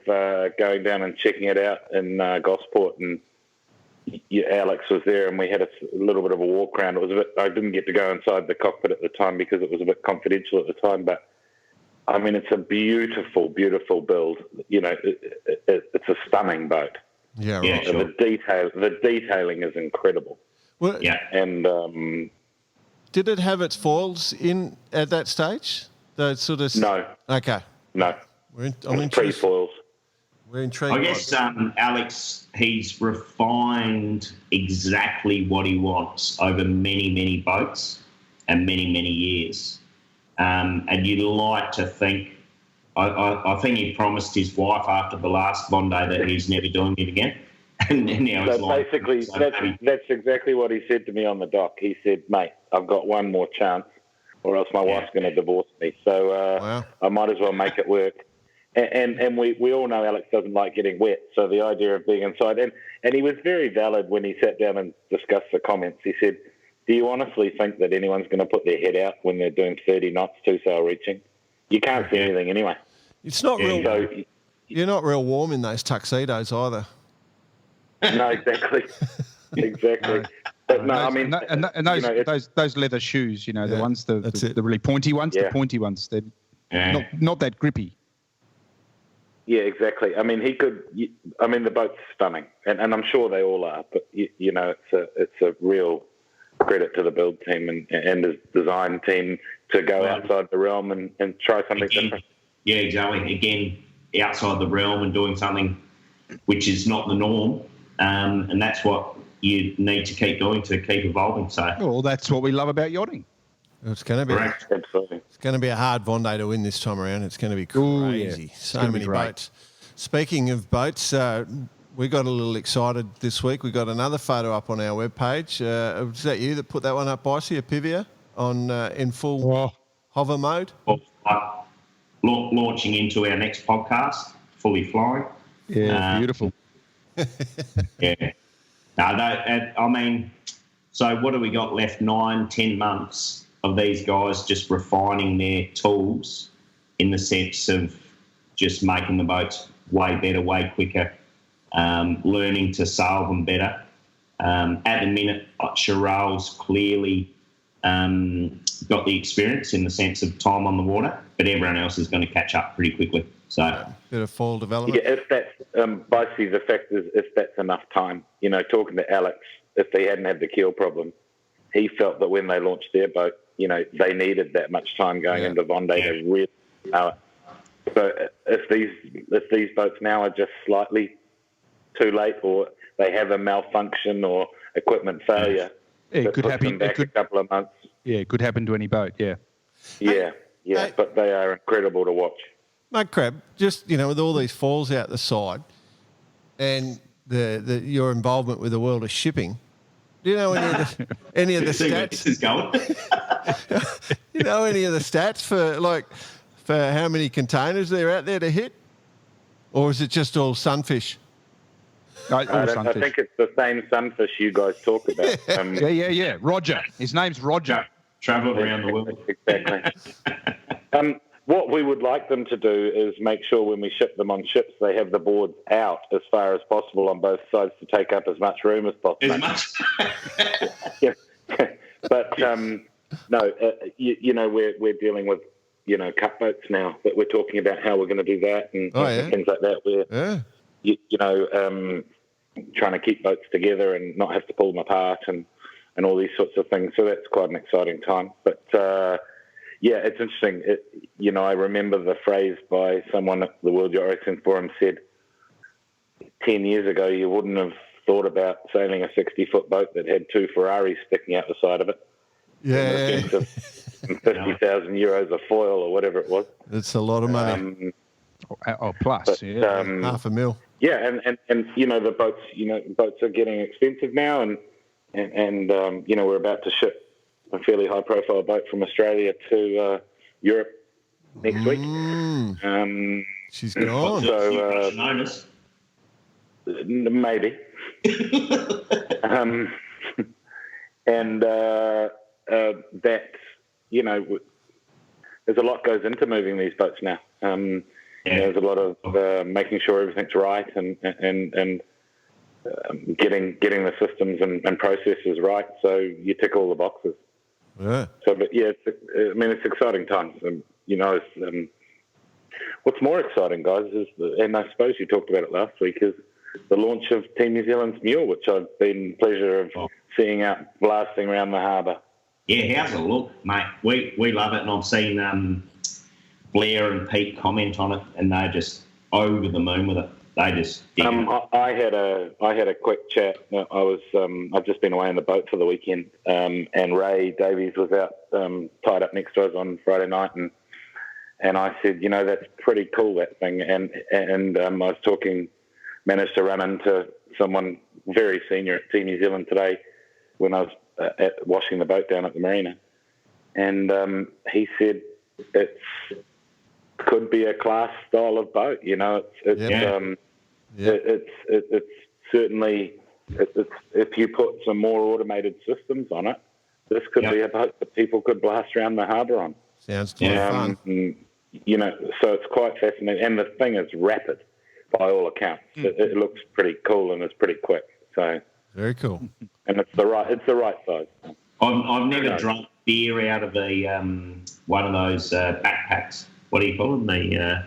going down and checking it out in Gosport, and Alex was there, and we had a little bit of a walk around. I didn't get to go inside the cockpit at the time because it was a bit confidential at the time, but I mean, it's a beautiful, beautiful build. It's a stunning boat. Yeah, right. Yeah, sure. The detailing is incredible. Well, Yeah. And did it have its foils in at that stage? Those sort of no, Okay. no, I'm it's interested. pre-foils. We're intrigued. I guess Alex, he's refined exactly what he wants over many, many boats and many, many years. And you'd like to think, I think he promised his wife after the last Bondi that he's never doing it again. And now he's like, basically, that's exactly what he said to me on the dock. He said, mate, I've got one more chance or else my wife's going to divorce me. So Wow. I might as well make it work. And we all know Alex doesn't like getting wet, so the idea of being inside. And he was very valid when he sat down and discussed the comments. He said, do you honestly think that anyone's going to put their head out when they're doing 30 knots, two-sail reaching? You can't see anything anyway. It's not real. So, You're not real warm in those tuxedos either. no, exactly. Exactly. But no, I mean... And those leather shoes, the ones, the really pointy ones, the pointy ones, they're not that grippy. Yeah, exactly. I mean, the boat's stunning, and I'm sure they all are. But it's a real credit to the build team and the design team to go outside the realm and try something different. Yeah, exactly. Again, outside the realm and doing something which is not the norm, and that's what you need to keep doing to keep evolving. So, well, that's what we love about yachting. It's going to be. Correct. Absolutely. It's going to be a hard Bondi to win this time around. It's going to be crazy. Yeah. So many boats. Speaking of boats, we got a little excited this week. We got another photo up on our webpage. Was that you that put that one up, Bicey, a Pivia on in full hover mode? Well, launching into our next podcast, fully flying. Yeah, beautiful. Yeah. So what do we got left? 9-10 months of these guys just refining their tools in the sense of just making the boats way better, way quicker, learning to sail them better. At the minute, Chiral's clearly got the experience in the sense of time on the water, but everyone else is going to catch up pretty quickly. So, bit of fall development. Yeah, if that's basically the fact is, if that's enough time, talking to Alex, if they hadn't had the keel problem, he felt that when they launched their boat, they needed that much time going into Vendée to really. So if these boats now are just slightly too late, or they have a malfunction or equipment failure, it could happen back a couple of months. Yeah, it could happen to any boat. Yeah. Yeah, but they are incredible to watch. Mate, Crab, just, with all these falls out the side and your involvement with the world of shipping, do you know any of the See where stats? this is going. You know any of the stats for how many containers they're out there to hit? Or is it just all sunfish? No, I think it's the same sunfish you guys talk about. Yeah. Roger. His name's Roger. Travel around the world. Exactly. What we would like them to do is make sure when we ship them on ships, they have the boards out as far as possible on both sides to take up as much room as possible. As much. Yeah. But no, we're dealing with cut boats now. But we're talking about how we're going to do that and things like that. We're trying to keep boats together and not have to pull them apart and all these sorts of things. So that's quite an exciting time. But it's interesting. I remember the phrase by someone at the World Yacht Racing Forum said 10 years ago you wouldn't have thought about sailing a 60-foot boat that had two Ferraris sticking out the side of it. Yeah. 50,000 euros of foil or whatever it was. It's a lot of money. Plus, $500,000. Yeah, and the boats are getting expensive now, and we're about to ship a fairly high-profile boat from Australia to Europe next week. She's gone. So maybe. And that there's a lot goes into moving these boats now. There's a lot of making sure everything's right and getting the systems and processes right, so you tick all the boxes. Yeah. So, but it's exciting times. What's more exciting, guys, is and I suppose you talked about it last week, is the launch of Team New Zealand's Mule, which I've been pleasure of seeing out blasting around the harbour. Yeah, how's it look, mate? We love it, and I've seen Blair and Pete comment on it, and they're just over the moon with it. They just I had a quick chat. I've just been away on the boat for the weekend, and Ray Davies was out tied up next to us on Friday night, and I said, that's pretty cool, that thing, and I was managed to run into someone very senior at Team New Zealand today when I was washing the boat down at the marina, and he said it could be a class style of boat. It's certainly if you put some more automated systems on it, this could be a boat that people could blast around the harbour on. Sounds fun. So it's quite fascinating, and the thing is rapid by all accounts. It looks pretty cool and it's pretty quick. So very cool. And it's the right size. I've never drunk beer out of a one of those backpacks. What do you call them? The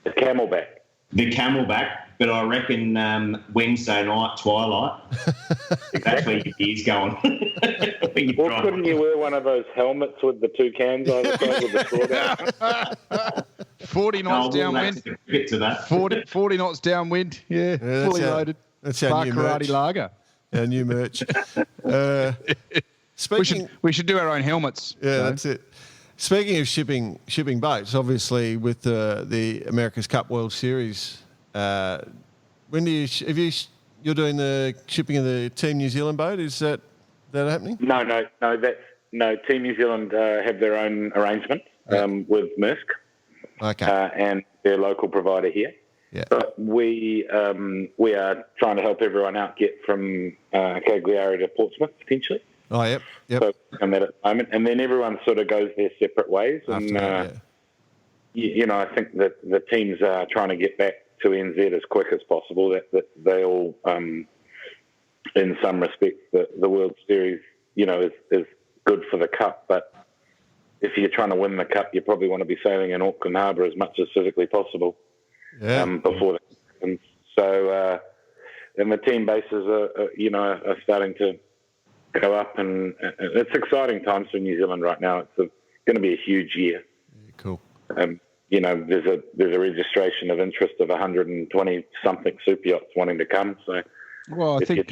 Camelback. The Camelback. But I reckon Wednesday night twilight. That's where your beer's going. Well, couldn't you wear one of those helmets with the two cans either side with the straw down? 40 knots downwind. Get to that. 40 knots downwind. Yeah, fully loaded. That's our new merch. Lager. Our new merch. We should do our own helmets. Yeah, that's it. Speaking of shipping boats, obviously with the America's Cup World Series, when do you're doing the shipping of the Team New Zealand boat? Is that happening? No. Team New Zealand have their own arrangement with Maersk, and their local provider here. Yeah. But we are trying to help everyone out get from Cagliari to Portsmouth potentially. Oh, yep. So on that at the moment, and then everyone sort of goes their separate ways. And I think that the teams are trying to get back to NZ as quick as possible. That they all, in some respects, the World Series, is good for the Cup. But if you're trying to win the Cup, you probably want to be sailing in Auckland Harbour as much as physically possible before that happens. So, and the team bases are starting to go up, and it's exciting times for New Zealand right now. It's going to be a huge year. Yeah, cool. There's a registration of interest of 120 something super yachts wanting to come. So, well, I think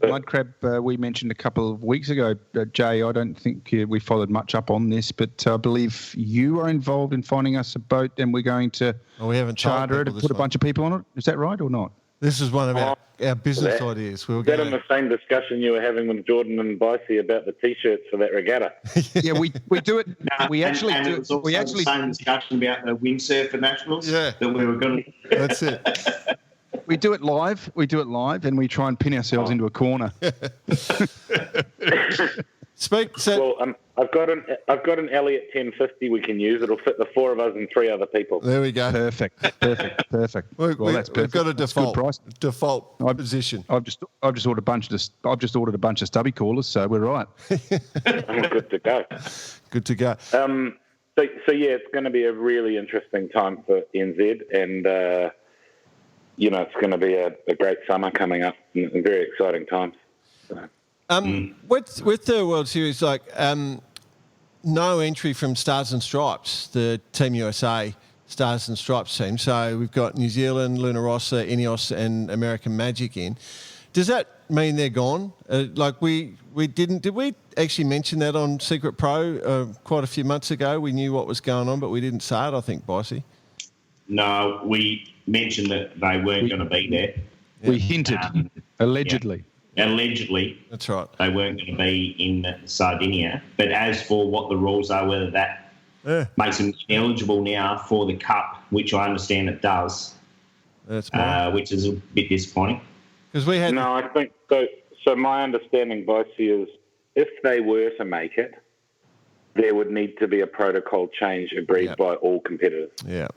Blood Crab we mentioned a couple of weeks ago, Jay. I don't think we followed much up on this, but I believe you are involved in finding us a boat, and we're going to we haven't charter it and put a bunch of people on it. Is that right or not? This is one of our business ideas. Is that in the same discussion you were having with Jordan and Bicey about the T-shirts for that regatta? Yeah, we do it. We actually do. It was also the same discussion about the windsurfer nationals. Yeah, that we were going to. That's it. We do it live. And we try and pin ourselves into a corner. I've got an Elliott 1050 we can use. It'll fit the four of us and three other people. There we go. Perfect. Well, that's perfect. We've got a default position. I've just ordered a bunch of stubby callers, so we're right. I'm good to go. Good to go. So yeah, it's going to be a really interesting time for NZ, and it's going to be a great summer coming up, and very exciting times. So. With the World Series, no entry from Stars and Stripes, the Team USA Stars and Stripes team. So we've got New Zealand, Luna Rossa, Ineos, and American Magic in. Does that mean they're gone? Did we actually mention that on Secret Pro quite a few months ago? We knew what was going on, but we didn't say it, I think, Bicey. No, we mentioned that they weren't going to be there. Yeah. We hinted, allegedly. Yeah. Allegedly, that's right. They weren't going to be in Sardinia. But as for what the rules are, whether that makes them eligible now for the Cup, which I understand it does, which is a bit disappointing. Because we had I think so. So my understanding, Bicey, is if they were to make it, there would need to be a protocol change agreed by all competitors. Yeah,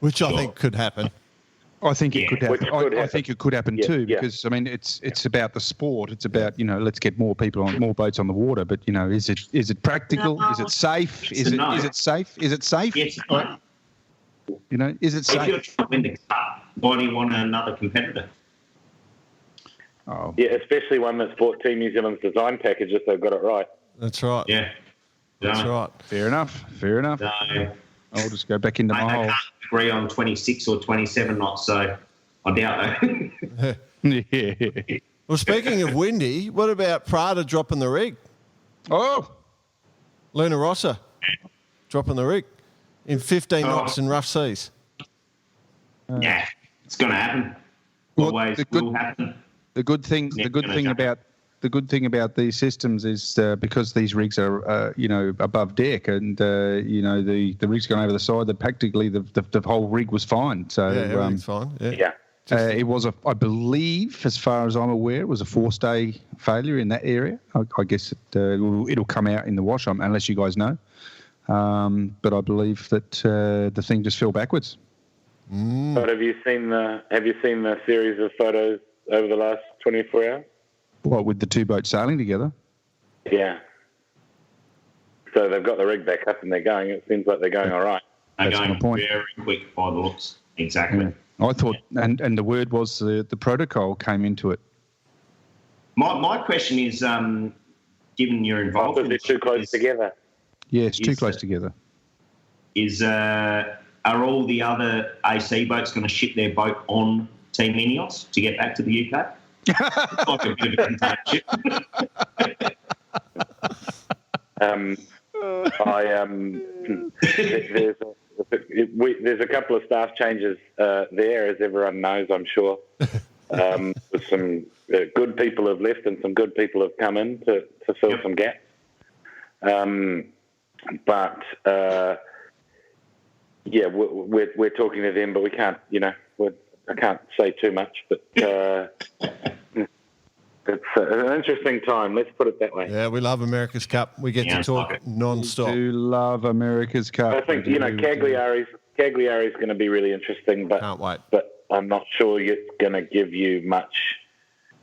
which I think could happen. I think it could happen. I think it could happen too, because I mean it's about the sport. It's about let's get more people on, more boats on the water. But is it practical? No. Is it safe? Is it safe? Is it safe? Yes. Is it safe? If you're trying to win the Cup, why do you want another competitor? Oh. Yeah, especially one that's bought Team New Zealand's design package if they've got it right. That's right. Yeah. That's right. Fair enough. No. I'll just go back into my hole. I can't agree on 26 or 27 knots, so I doubt that. Yeah. Well, speaking of windy, what about Prada dropping the rig? Oh! Luna Rossa dropping the rig in 15 knots in rough seas. Yeah, it's going to happen. Always will happen. The good thing about these systems is because these rigs are above deck, and the rig's gone over the side. That practically the whole rig was fine. So everything's fine. Yeah. It was I believe, as far as I'm aware, it was a 4-stay failure in that area. I guess it'll come out in the wash, unless you guys know. But I believe that the thing just fell backwards. But have you seen the series of photos over the last 24 hours? What, with the two boats sailing together? Yeah. So they've got the rig back up and they're going. It seems like they're going all right. They're going very quick by the looks. Exactly. Yeah. I thought, and the word was the protocol came into it. My question is, given you're involved, they're too close together. Yeah, it's too close together. Are all the other AC boats going to ship their boat on Team Ineos to get back to the UK? Like a bit of a contagion. There's a couple of staff changes there, as everyone knows, I'm sure. With some good people have left and some good people have come in to fill some gaps. We're talking to them, but we can't, I can't say too much, but it's an interesting time. Let's put it that way. Yeah, we love America's Cup. We get to talk non-stop. We do love America's Cup. I think, Cagliari's going to be really interesting, but can't wait. But I'm not sure it's going to give you much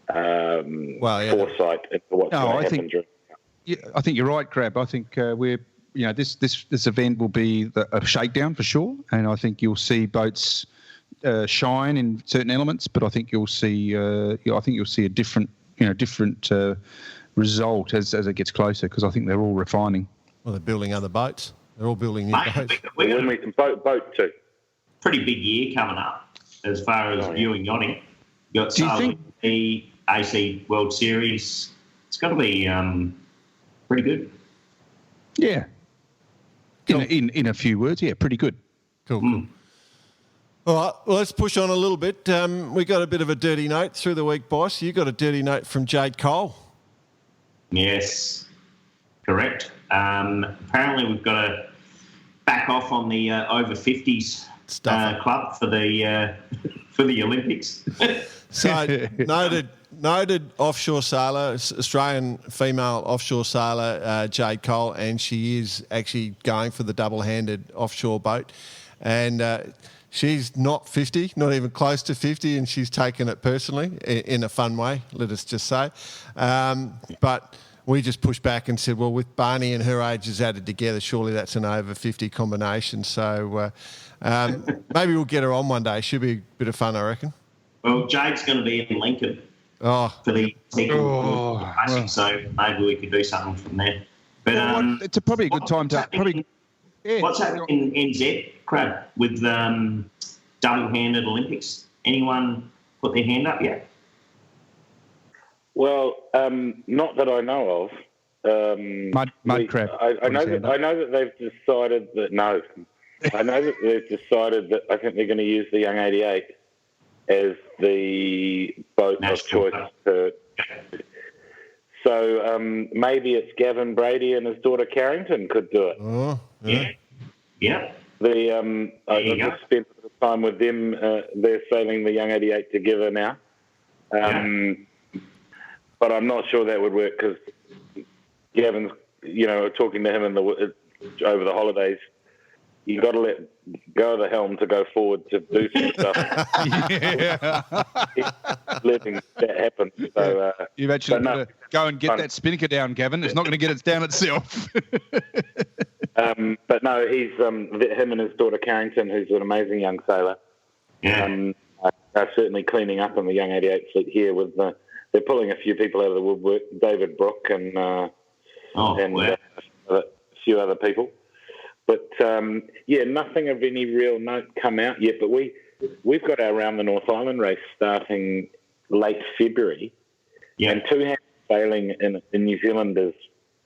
foresight into what's going to happen during. I think you're right, Crab. I think we're, this event will be a shakedown for sure, and I think you'll see boats shine in certain elements, but I think you'll see, a different result as it gets closer, because I think they're all refining. Well, they're building other boats. They're all building new boats. We're going to boat too. Pretty big year coming up as far as viewing yachting. You got the AC World Series. It's got to be pretty good. Yeah. Cool. In a few words, yeah, pretty good. Cool. All right, well, let's push on a little bit. We got a bit of a dirty note through the week, boss. You got a dirty note from Jade Cole. Yes, correct. Apparently, we've got to back off on the over 50s club for the Olympics. So noted offshore sailor, Australian female offshore sailor, Jade Cole, and she is actually going for the double-handed offshore boat, and she's not 50, not even close to 50, and she's taken it personally in a fun way, let us just say. But we just pushed back and said, well, with Barney and her ages added together, surely that's an over 50 combination. So maybe we'll get her on one day. Should be a bit of fun, I reckon. Well, Jade's going to be in Lincoln for the Classic, so maybe we could do something from there. But it's probably a good time to what's happening in NZ, Crab, with double-handed Olympics? Anyone put their hand up yet? Well, not that I know of. Mud Crab. I know that they've decided that no. I know that they've decided that I think they're going to use the Young 88 as the boat of choice. So maybe it's Gavin Brady and his daughter Carrington could do it. Oh, yeah. I just spent a bit of time with them. They're sailing the Young 88 together now. But I'm not sure that would work because Gavin's, talking to him over the holidays, you got to let go of the helm to go forward to do some stuff. Letting that happen. So, you've actually got to go and get that spinnaker down, Gavin. It's not going to get it down itself. But no, he's him and his daughter Carrington, who's an amazing young sailor. Are certainly cleaning up in the Young 88 fleet here. They're pulling a few people out of the woodwork, David Brook and a few other people. But nothing of any real note come out yet. But we've got our Round the North Island race starting late February, and two-hand sailing in New Zealand is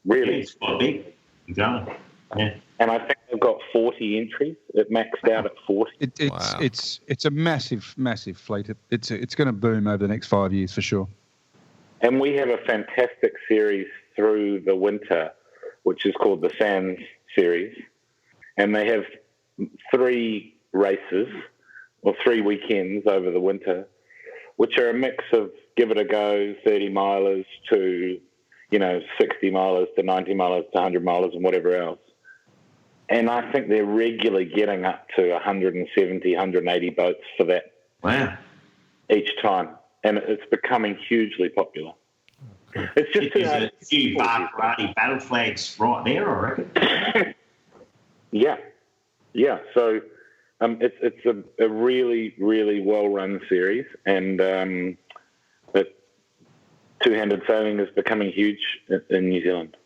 really quite big. Exactly. Yeah. And I think they've got 40 entries. It maxed out at 40. It's a massive fleet. It's going to boom over the next 5 years for sure. And we have a fantastic series through the winter, which is called the Sands Series. And they have 3 races or 3 weekends over the winter, which are a mix of give it a go, 30 milers to, 60 milers to 90 milers to 100 milers and whatever else. And I think they're regularly getting up to 170, 180 boats for that. Wow. Each time. And it's becoming hugely popular. It's just a few Barcarati battle flags right there, I reckon. Yeah. So it's a really, really well-run series, and two-handed sailing is becoming huge in New Zealand.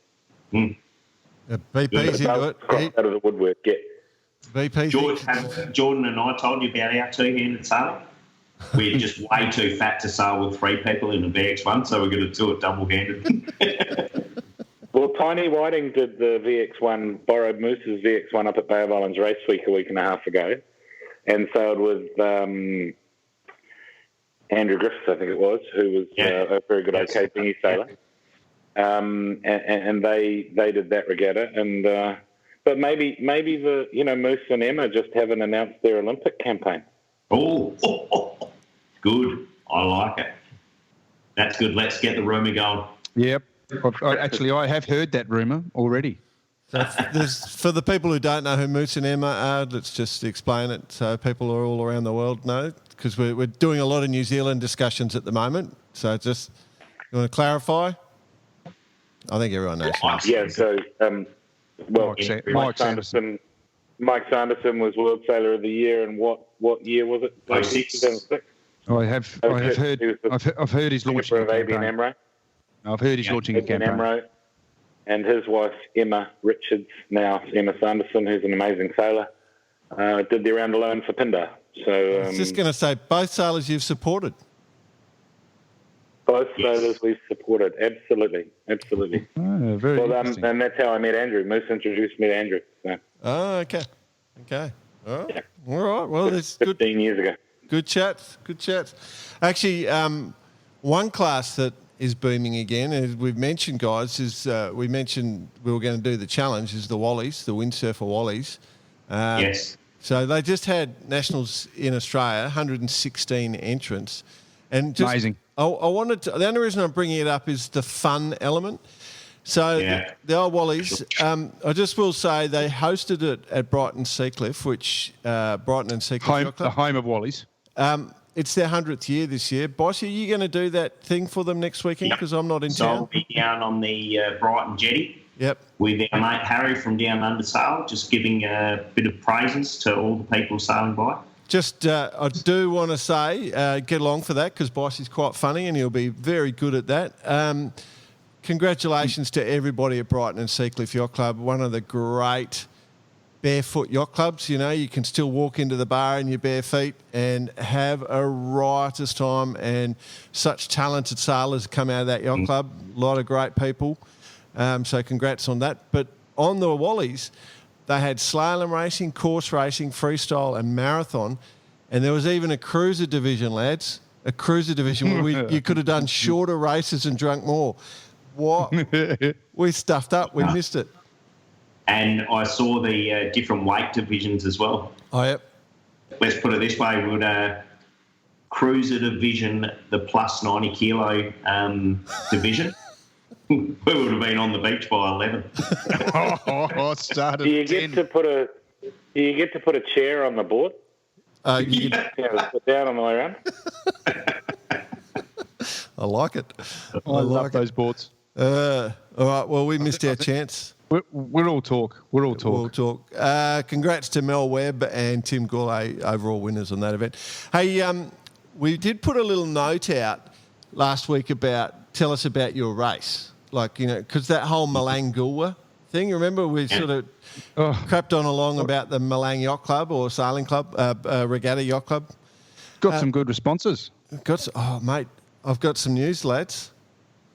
BP's into it. Out of the woodwork, yeah. BP. Jordan and I told you about our two-handed sailing. We're just way too fat to sail with 3 people in a VX1, so we're going to do it double-handed. Well, Tiny Whiting did the VX1, borrowed Moose's VX1 up at Bay of Islands Race Week a week and a half ago, and sailed with Andrew Griffiths, I think it was, who was a very good OK dinghy sailor. And they did that regatta, and but maybe the Moose and Emma just haven't announced their Olympic campaign. Oh, good. I like it. That's good. Let's get the rumour going. Yep. I have heard that rumour already. So for the people who don't know who Moose and Emma are, let's just explain it so people are all around the world know, because we're doing a lot of New Zealand discussions at the moment. So just, you want to clarify? I think everyone knows. Yeah, so, Mike Sanderson. Mike Sanderson was World Sailor of the Year, and what year was it? 06. I have heard he's launching a campaign. campaign. I've heard he's launching a campaign. And his wife, Emma Richards, now Emma Sanderson, who's an amazing sailor, did the round alone for Pindar. So, I was just going to say, both sailors you've supported. Both sailors we've supported, absolutely. Oh, very interesting. And that's how I met Andrew. Moose introduced me to Andrew. So. Oh, okay. All right. Yeah. All right. Well, it's good. 15 years ago. Good chats. Actually, one class that is booming again, as we've mentioned, guys, is we mentioned we were going to do the challenge, is the Wallies, the Windsurfer Wallies. Yes. So they just had nationals in Australia, 116 entrants. And just, amazing. I wanted to, the only reason I'm bringing it up is the fun element. So the old Wallies, I just will say they hosted it at Brighton Seacliff, which Brighton and Seacliff Yacht Club. The home of Wallies. It's their 100th year this year. Bossy, are you going to do that thing for them next weekend? Because I'm not in So town. I'll be down on the Brighton jetty Yep. with our mate Harry from Down Under Sail, just giving a bit of praises to all the people sailing by. Just, I do want to say, get along for that because Bossy's quite funny and he'll be very good at that. Congratulations to everybody at Brighton and Seacliff Yacht Club, one of the great barefoot yacht clubs. You know, you can still walk into the bar in your bare feet and have a riotous time, and such talented sailors come out of that yacht club. A lot of great people. So congrats on that. But on the Wallies, they had slalom racing, course racing, freestyle and marathon. And there was even a cruiser division, lads. A cruiser division where you could have done shorter races and drunk more. What? We stuffed up. We missed it. And I saw the different weight divisions as well. Oh, yep. Let's put it this way, we would cruiser division, the plus 90 kilo division. We would have been on the beach by 11. Started. Do you get to put a chair on the board? You Sit down on the way around. I like it. I love those boards. All right. Well, we missed our chance. We're all talk. We'll talk. Congrats to Mel Webb and Tim Gourlay, overall winners on that event. Hey, we did put a little note out last week about tell us about your race. Like, you know, because that whole Malangulwa thing, remember we sort of crapped on along about the Malang Yacht Club or Sailing Club, Regatta Yacht Club. Got some good responses. Mate, I've got some news, lads.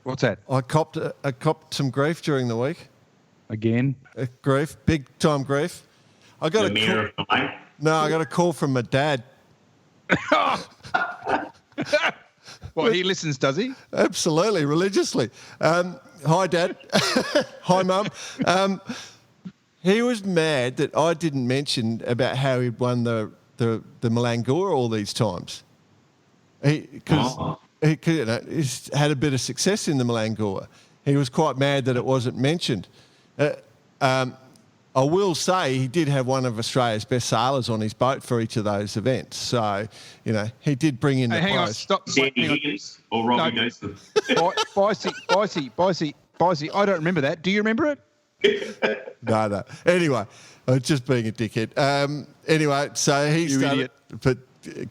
What's that? I copped some grief during the week. Again? Grief, big time grief. I got a call from my dad. Well, he listens, does he? Absolutely, religiously. Hi, Dad. Hi, Mum. He was mad that I didn't mention about how he'd won the Malangura all these times. Because he's had a bit of success in the Malangura. He was quite mad that it wasn't mentioned. I will say he did have one of Australia's best sailors on his boat for each of those events. So, you know, he did bring in the hang on, prize. stop. Sandy Higgins or Robbie Dawson. Bicey, I don't remember that. Do you remember it? No. Anyway, I was just being a dickhead. Anyway, so he started. But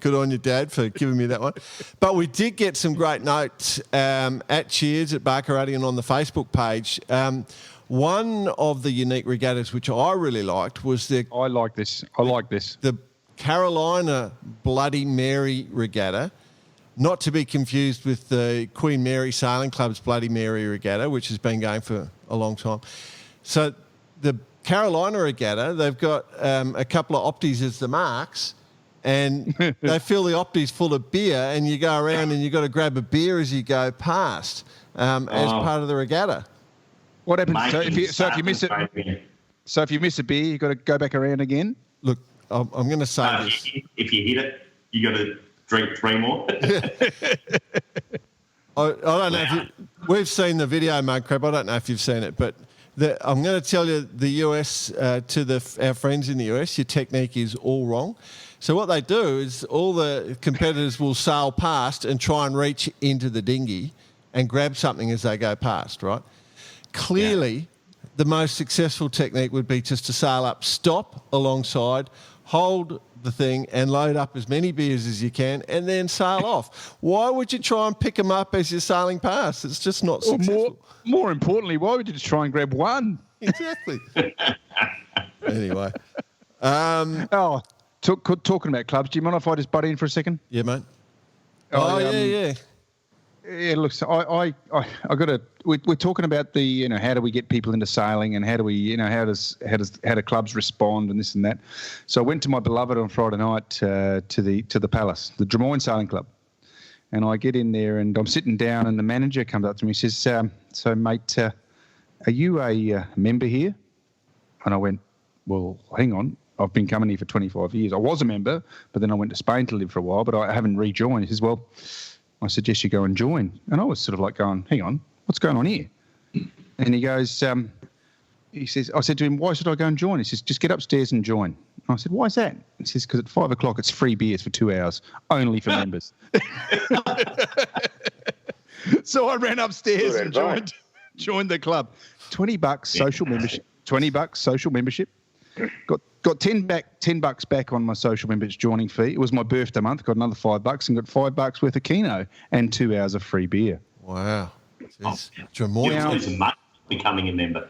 good on you, Dad, for giving me that one. But we did get some great notes at Cheers at Barkarati and on the Facebook page. One of the unique regattas which I really liked was I like this. The Carolina Bloody Mary Regatta, not to be confused with the Queen Mary Sailing Club's Bloody Mary Regatta, which has been going for a long time. So the Carolina Regatta, they've got a couple of opties as the marks, and they fill the opties full of beer, and you go around and you've got to grab a beer as you go past as part of the regatta. What happens? So if you miss it, if you miss a beer, you've got to go back around again. Look, I'm going to say this. If you hit it, you got to drink 3 more. I don't know we've seen the video, Mug Crab. I don't know if you've seen it, but I'm going to tell you the US to our friends in the US, your technique is all wrong. So what they do is all the competitors will sail past and try and reach into the dinghy and grab something as they go past, right? clearly the most successful technique would be just to sail up, stop alongside, hold the thing and load up as many beers as you can and then sail off. Why would you try and pick them up as you're sailing past? It's just not successful. More importantly, why would you just try and grab one? Exactly. Anyway. Talking about clubs, do you mind if I just butt in for a second? Yeah, mate. Yeah. Yeah, look, so I got to. We're talking about the, how do we get people into sailing, and how do we, how do clubs respond, and this and that. So I went to my beloved on Friday night to the Palace, the Drummoyne Sailing Club, and I get in there and I'm sitting down, and the manager comes up to me and says, "So mate, are you a member here?" And I went, "Well, hang on. I've been coming here for 25 years. I was a member, but then I went to Spain to live for a while, but I haven't rejoined." He says, "Well, I suggest you go and join." And I was sort of like going, "Hang on, what's going on here?" And he goes, he says, I said to him, "Why should I go and join?" He says, "Just get upstairs and join." And I said, "Why is that?" He says, "Because at 5 o'clock it's free beers for 2 hours, only for members." So I ran upstairs and joined the club. $20 social membership. $20 social membership. Got $10 back on my social membership joining fee. It was my birthday month. Got another $5 and got $5 worth of Keno and 2 hours of free beer. Wow. You're losing money becoming a member.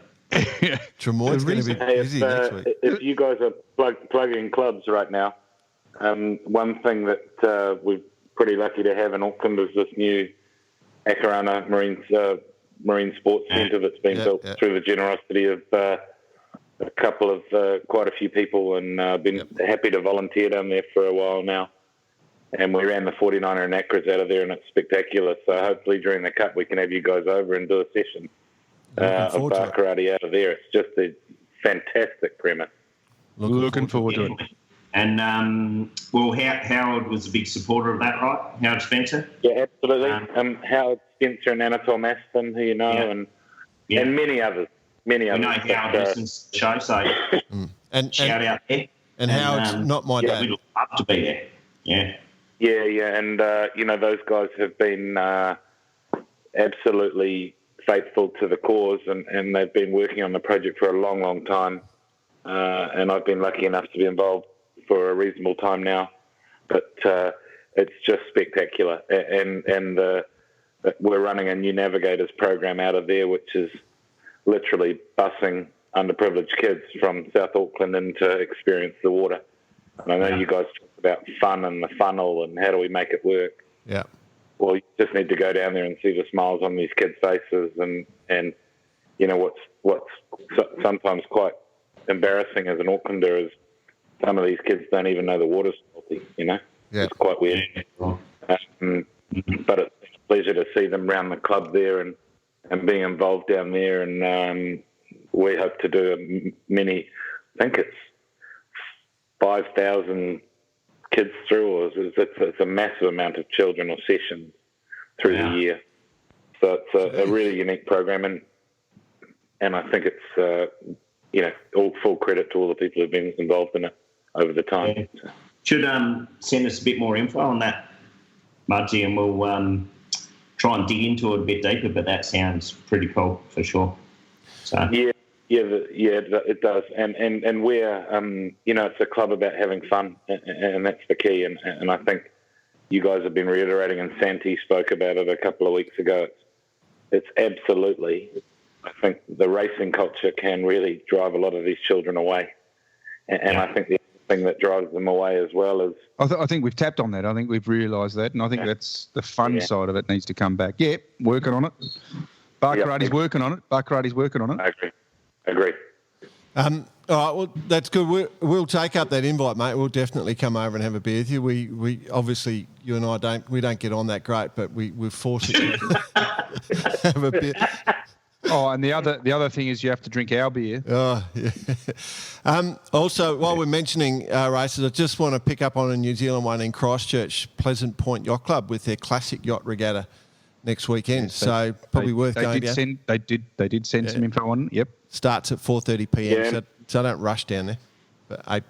Drummoyne's going to be busy next week. If you guys are plugging clubs right now, one thing that we're pretty lucky to have in Auckland is this new Akarana Marine Sports Centre that's been built through the generosity of quite a few people, and been happy to volunteer down there for a while now. And we ran the 49er and Acras out of there, and it's spectacular. So hopefully during the Cup we can have you guys over and do a session of bar karate out of there. It's just a fantastic premise. Looking forward to it. And, Howard was a big supporter of that, right? Howard Spencer? Yeah, absolutely. Howard Spencer and Anatole Maston, who you know, and many others. We know Howard listens to the show, so shout out there. And Howard's not my dad. We'd love to be there. Yeah. Yeah, and, those guys have been absolutely faithful to the cause, and they've been working on the project for a long, long time. And I've been lucky enough to be involved for a reasonable time now. But it's just spectacular. And we're running a new Navigators program out of there, which is literally busing underprivileged kids from South Auckland in to experience the water. And I know you guys talk about fun and the funnel and how do we make it work. Yeah. Well, you just need to go down there and see the smiles on these kids' faces, and what's sometimes quite embarrassing as an Aucklander is some of these kids don't even know the water's salty. It's quite weird. But it's a pleasure to see them around the club there and being involved down there, and we hope to do I think it's 5,000 kids through, or it's a massive amount of children or sessions through the year. So it's a really unique program, and I think it's all full credit to all the people who've been involved in it over the time. Yeah. Should send us a bit more info on that, Mudgy, and we'll try and dig into it a bit deeper, but that sounds pretty cool for sure. So it does, and we're it's a club about having fun, and that's the key. And I think you guys have been reiterating, and Santi spoke about it a couple of weeks ago. It's absolutely. I think the racing culture can really drive a lot of these children away, and I think the thing that drives them away as well is. I think we've tapped on that. I think we've realised that, and I think that's the fun side of it needs to come back. Yeah, working on it. Bar Karate's working on it. Bar Karate's working on it. I agree. All right, well, that's good. We'll take up that invite, mate. We'll definitely come over and have a beer with you. We obviously, you and I don't get on that great, but we're forced to have a beer. Oh, and the other thing is you have to drink our beer. Oh, yeah. Also, while we're mentioning races, I just want to pick up on a New Zealand one in Christchurch, Pleasant Point Yacht Club, with their classic yacht regatta next weekend. Yes, so probably worth going down. They did send some info on it. Yep. Starts at 4:30 p.m. So don't rush down there. But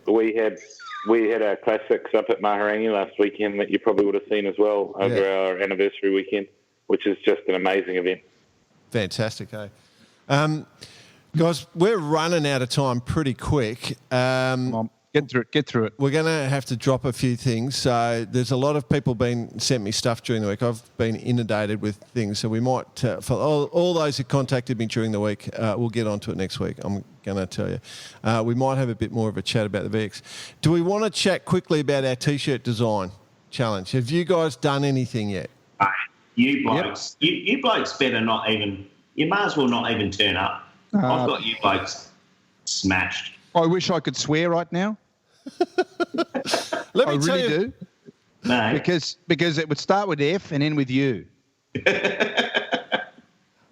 we had our classics up at Maharangi last weekend that you probably would have seen as well over our anniversary weekend, which is just an amazing event. Fantastic, eh? Guys, we're running out of time pretty quick. Come on, get through it. We're going to have to drop a few things. So there's a lot of people sent me stuff during the week. I've been inundated with things. So we might, for all those who contacted me during the week, we'll get onto it next week. I'm going to tell you. We might have a bit more of a chat about the VX. Do we want to chat quickly about our T-shirt design challenge? Have you guys done anything yet? You blokes, you blokes better not even, you might as well not even turn up. I've got you blokes smashed. I wish I could swear right now. Let me I tell really you. do. No. Because it would start with F and end with U.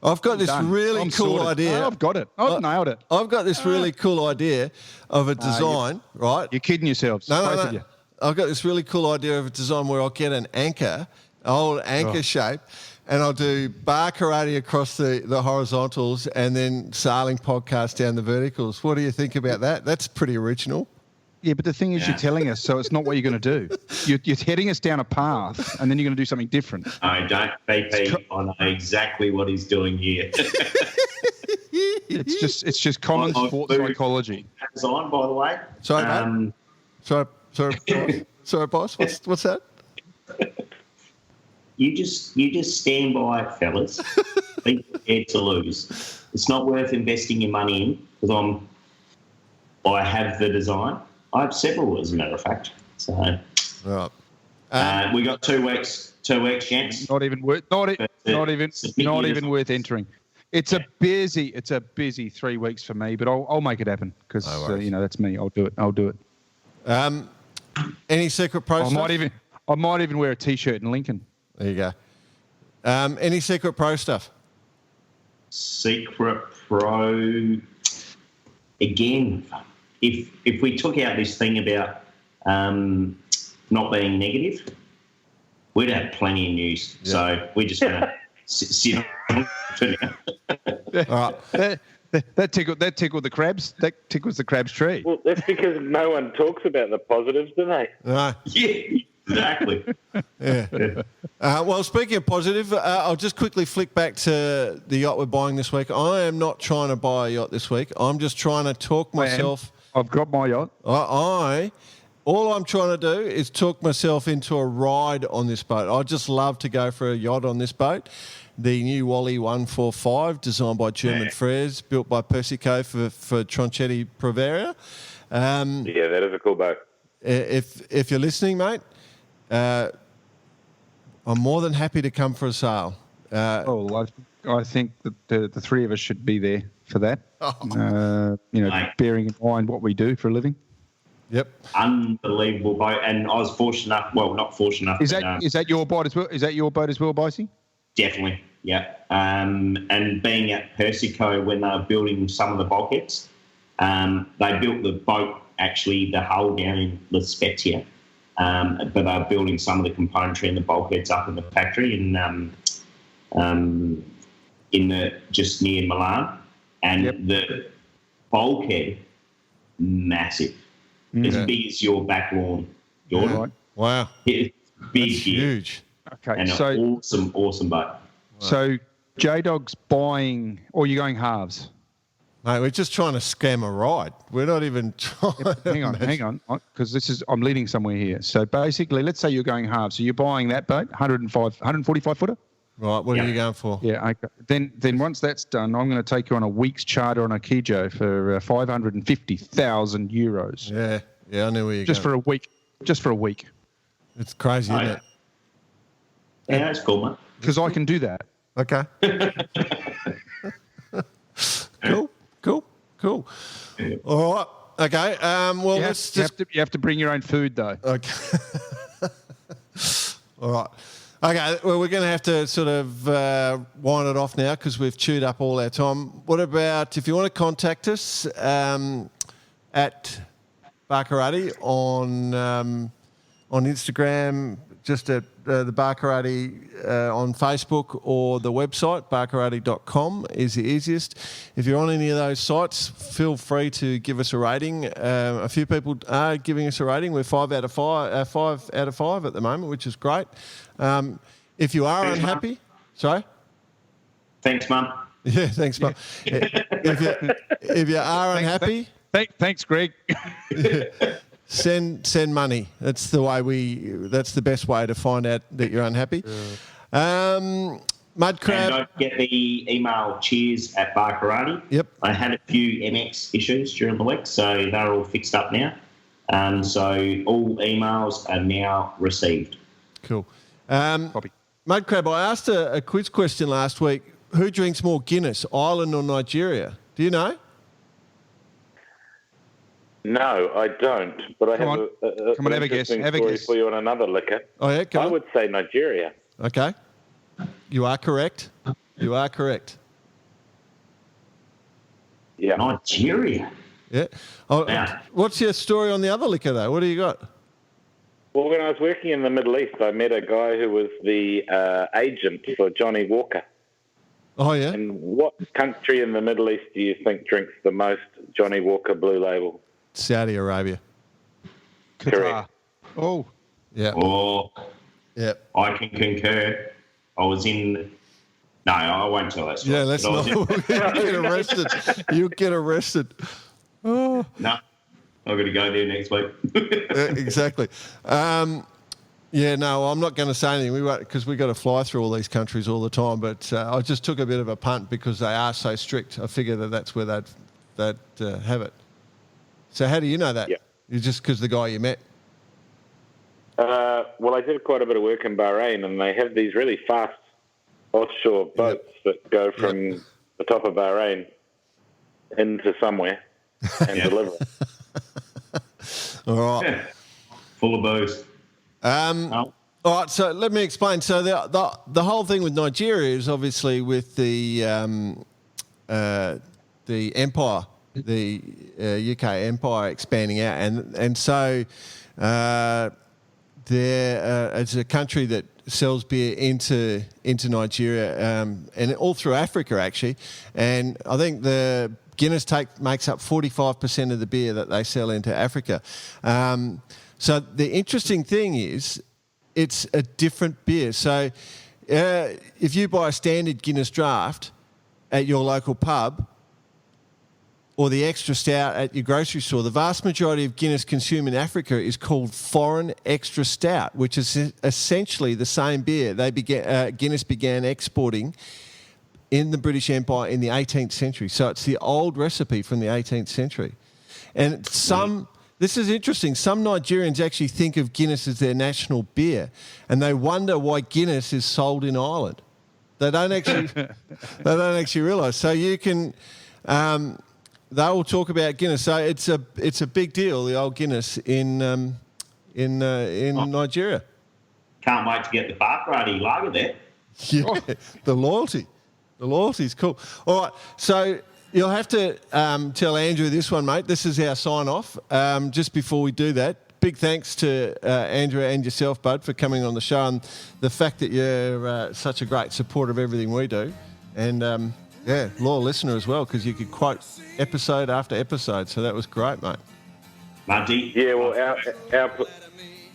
I've got this really cool idea. No, I've got it. I've nailed it. I've got this really cool idea of a design, right? You're kidding yourselves. Both of you. I've got this really cool idea of a design where I'll get an anchor, old anchor shape, and I'll do bar karate across the horizontals and then sailing podcast down the verticals. What do you think about that? That's pretty original. Yeah, but the thing is, you're telling us, so it's not what you're going to do. You're heading us down a path, and then you're going to do something different. No, don't, BP. I know exactly what he's doing here. It's just common sports psychology. Design, by the way. Sorry, mate. Sorry, boss. What's that? You just stand by it, fellas. Be prepared to lose. It's not worth investing your money in because I have the design. I have several, as a matter of fact. So, right. We got 2 weeks, gents. Not even worth entering. It's a busy 3 weeks for me, but I'll make it happen because that's me. I'll do it. Any secret pro stuff? I might even wear a T-shirt in Lincoln. There you go. Any secret pro stuff? Secret pro. Again, if we took out this thing about not being negative, we'd have plenty of news. Yeah. So we're just going to sit on it for now. All right. That tickled the crabs. That tickles the crab's tree. Well, that's because no one talks about the positives, do they? No. Yeah, exactly. Yeah. Well, speaking of positive, I'll just quickly flick back to the yacht we're buying this week. I am not trying to buy a yacht this week. I'm just trying to talk myself. I've got my yacht. All I'm trying to do is talk myself into a ride on this boat. I'd just love to go for a yacht on this boat. The new Wally 145, designed by German Frères, built by Persico for Tronchetti Provaria. Yeah, that is a cool boat. If you're listening, mate, I'm more than happy to come for a sail. I think that the three of us should be there for that. Bearing in mind what we do for a living. Yep. Unbelievable boat, and I was fortunate enough. Well, not fortunate enough. Is that your boat as well? Is that your boat as well, Bicey? Definitely, yeah. And being at Persico when they were building some of the bulkheads, they built the boat, actually the hull down in La Spezia, but they were building some of the componentry and the bulkheads up in the factory just near Milan, and the bulkhead massive, as big as your back lawn, Jordan. Right. Wow, it's big, huge. Okay, and an awesome boat. Wow. So J-Dog's buying, or you're going halves? Mate, we're just trying to scam a ride. We're not even trying. Hang on, because I'm leading somewhere here. So basically, let's say you're going halves. So you're buying that boat, 145 footer. Right. What are you going for? Yeah. Okay. Then once that's done, I'm going to take you on a week's charter on a Kijo for 550,000 euros. Yeah. I knew where you're just going. Just for a week. It's crazy, isn't it? Yeah, that's cool, mate. Because I can do that. Okay. Cool. All right. Okay. Well, you have to bring your own food, though. Okay. All right. Okay. Well, we're going to have to sort of wind it off now because we've chewed up all our time. What about if you want to contact us at Barkarati on Instagram, just at the Barkarati on Facebook, or the website, barkarati.com is the easiest. If you're on any of those sites, feel free to give us a rating. A few people are giving us a rating. We're 5 out of 5 at the moment, which is great. If you are unhappy... Sorry? Thanks, Mum. Yeah, thanks, Mark. If you are unhappy, Thanks, Greg. send money. That's that's the best way to find out that you're unhappy. Mud crab. And don't get the email cheers@Barkarani. Yep. I had a few MX issues during the week, so they're all fixed up now. So all emails are now received. Cool. Mud crab, I asked a quiz question last week. Who drinks more Guinness, Ireland or Nigeria? Do you know? No, I don't. But I have Come on, have a guess. interesting Have a story guess. for you on another liquor. Oh, yeah? Come I on. would say Nigeria. Okay. You are correct. You are correct. Yeah. Nigeria. Yeah. Oh, Yeah. What's your story on the other liquor, though? What do you got? Well, when I was working in the Middle East, I met a guy who was the agent for Johnny Walker. Oh, yeah? And what country in the Middle East do you think drinks the most Johnny Walker Blue Label? Saudi Arabia. Correct. Oh, Yeah. Oh, Yeah. I can concur. I was in... No, I won't tell that story. Yeah, let's But I was not. You get arrested. You get arrested. Oh. No, I've got to go there next week. Exactly. Yeah, no, I'm not going to say anything because we got to fly through all these countries all the time. But I just took a bit of a punt because they are so strict. I figure that's where they'd have it. So how do you know that? Yeah. You just because the guy you met. Well, I did quite a bit of work in Bahrain, and they have these really fast offshore boats that go from the top of Bahrain into somewhere and deliver. All right. Full of booze. All right. So let me explain. So the whole thing with Nigeria is obviously with the empire, the UK empire expanding out, and so there it's a country that sells beer into Nigeria and all through Africa actually, and I think the Guinness makes up 45% of the beer that they sell into Africa. So the interesting thing is it's a different beer. So if you buy a standard Guinness draft at your local pub or the extra stout at your grocery store, the vast majority of Guinness consumed in Africa is called foreign extra stout, which is essentially the same beer Guinness began exporting in the British Empire in the 18th century. So it's the old recipe from the 18th century. And this is interesting, some Nigerians actually think of Guinness as their national beer, and they wonder why Guinness is sold in Ireland. They don't actually realise. So you can... they will talk about Guinness. So it's a big deal, the old Guinness in Nigeria. Can't wait to get the Barkarani lager there. Yeah, the loyalty. The loyalty's cool. All right, so you'll have to tell Andrew this one, mate. This is our sign-off. Just before we do that, big thanks to Andrew and yourself, Bud, for coming on the show and the fact that you're such a great supporter of everything we do. And, loyal listener as well, because you could quote episode after episode. So that was great, mate. Muddy. Yeah, well,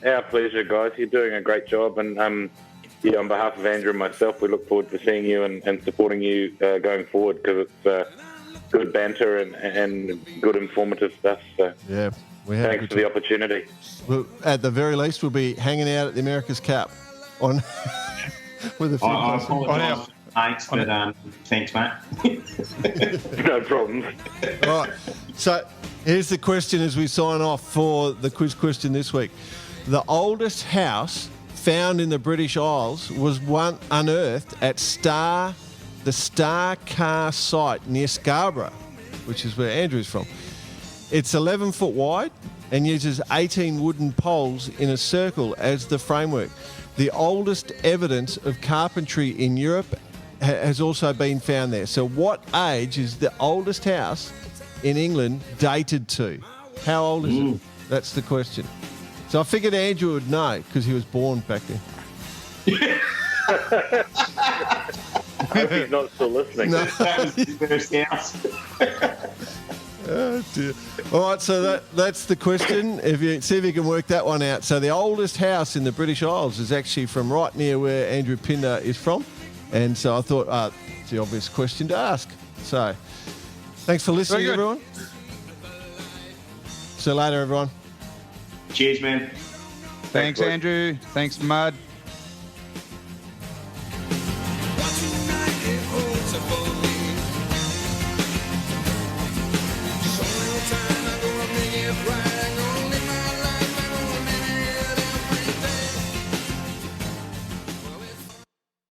our pleasure, guys. You're doing a great job, and on behalf of Andrew and myself, we look forward to seeing you and supporting you going forward, because it's good banter and good informative stuff. So Yeah, we had thanks for the opportunity. Well, at the very least, we'll be hanging out at the America's Cup on with a few. I customers. apologise, mates, but thanks, mate. No problems. All right. So here's the question as we sign off for the quiz question this week. The oldest house found in the British Isles was one unearthed at the Star Car site near Scarborough, which is where Andrew's from. It's 11 foot wide and uses 18 wooden poles in a circle as the framework. The oldest evidence of carpentry in Europe has also been found there. So what age is the oldest house in England dated to? How old is it? That's the question. So I figured Andrew would know because he was born back then. I hope he's not still listening. No. That was his first house. Oh dear. All right, so that's the question. If you see if you can work that one out. So the oldest house in the British Isles is actually from right near where Andrew Pindar is from, And so I thought it's the obvious question to ask. So thanks for listening, Very good. everyone. See you later, everyone. Cheers, man. Thanks, boys. Andrew. Thanks, Mud.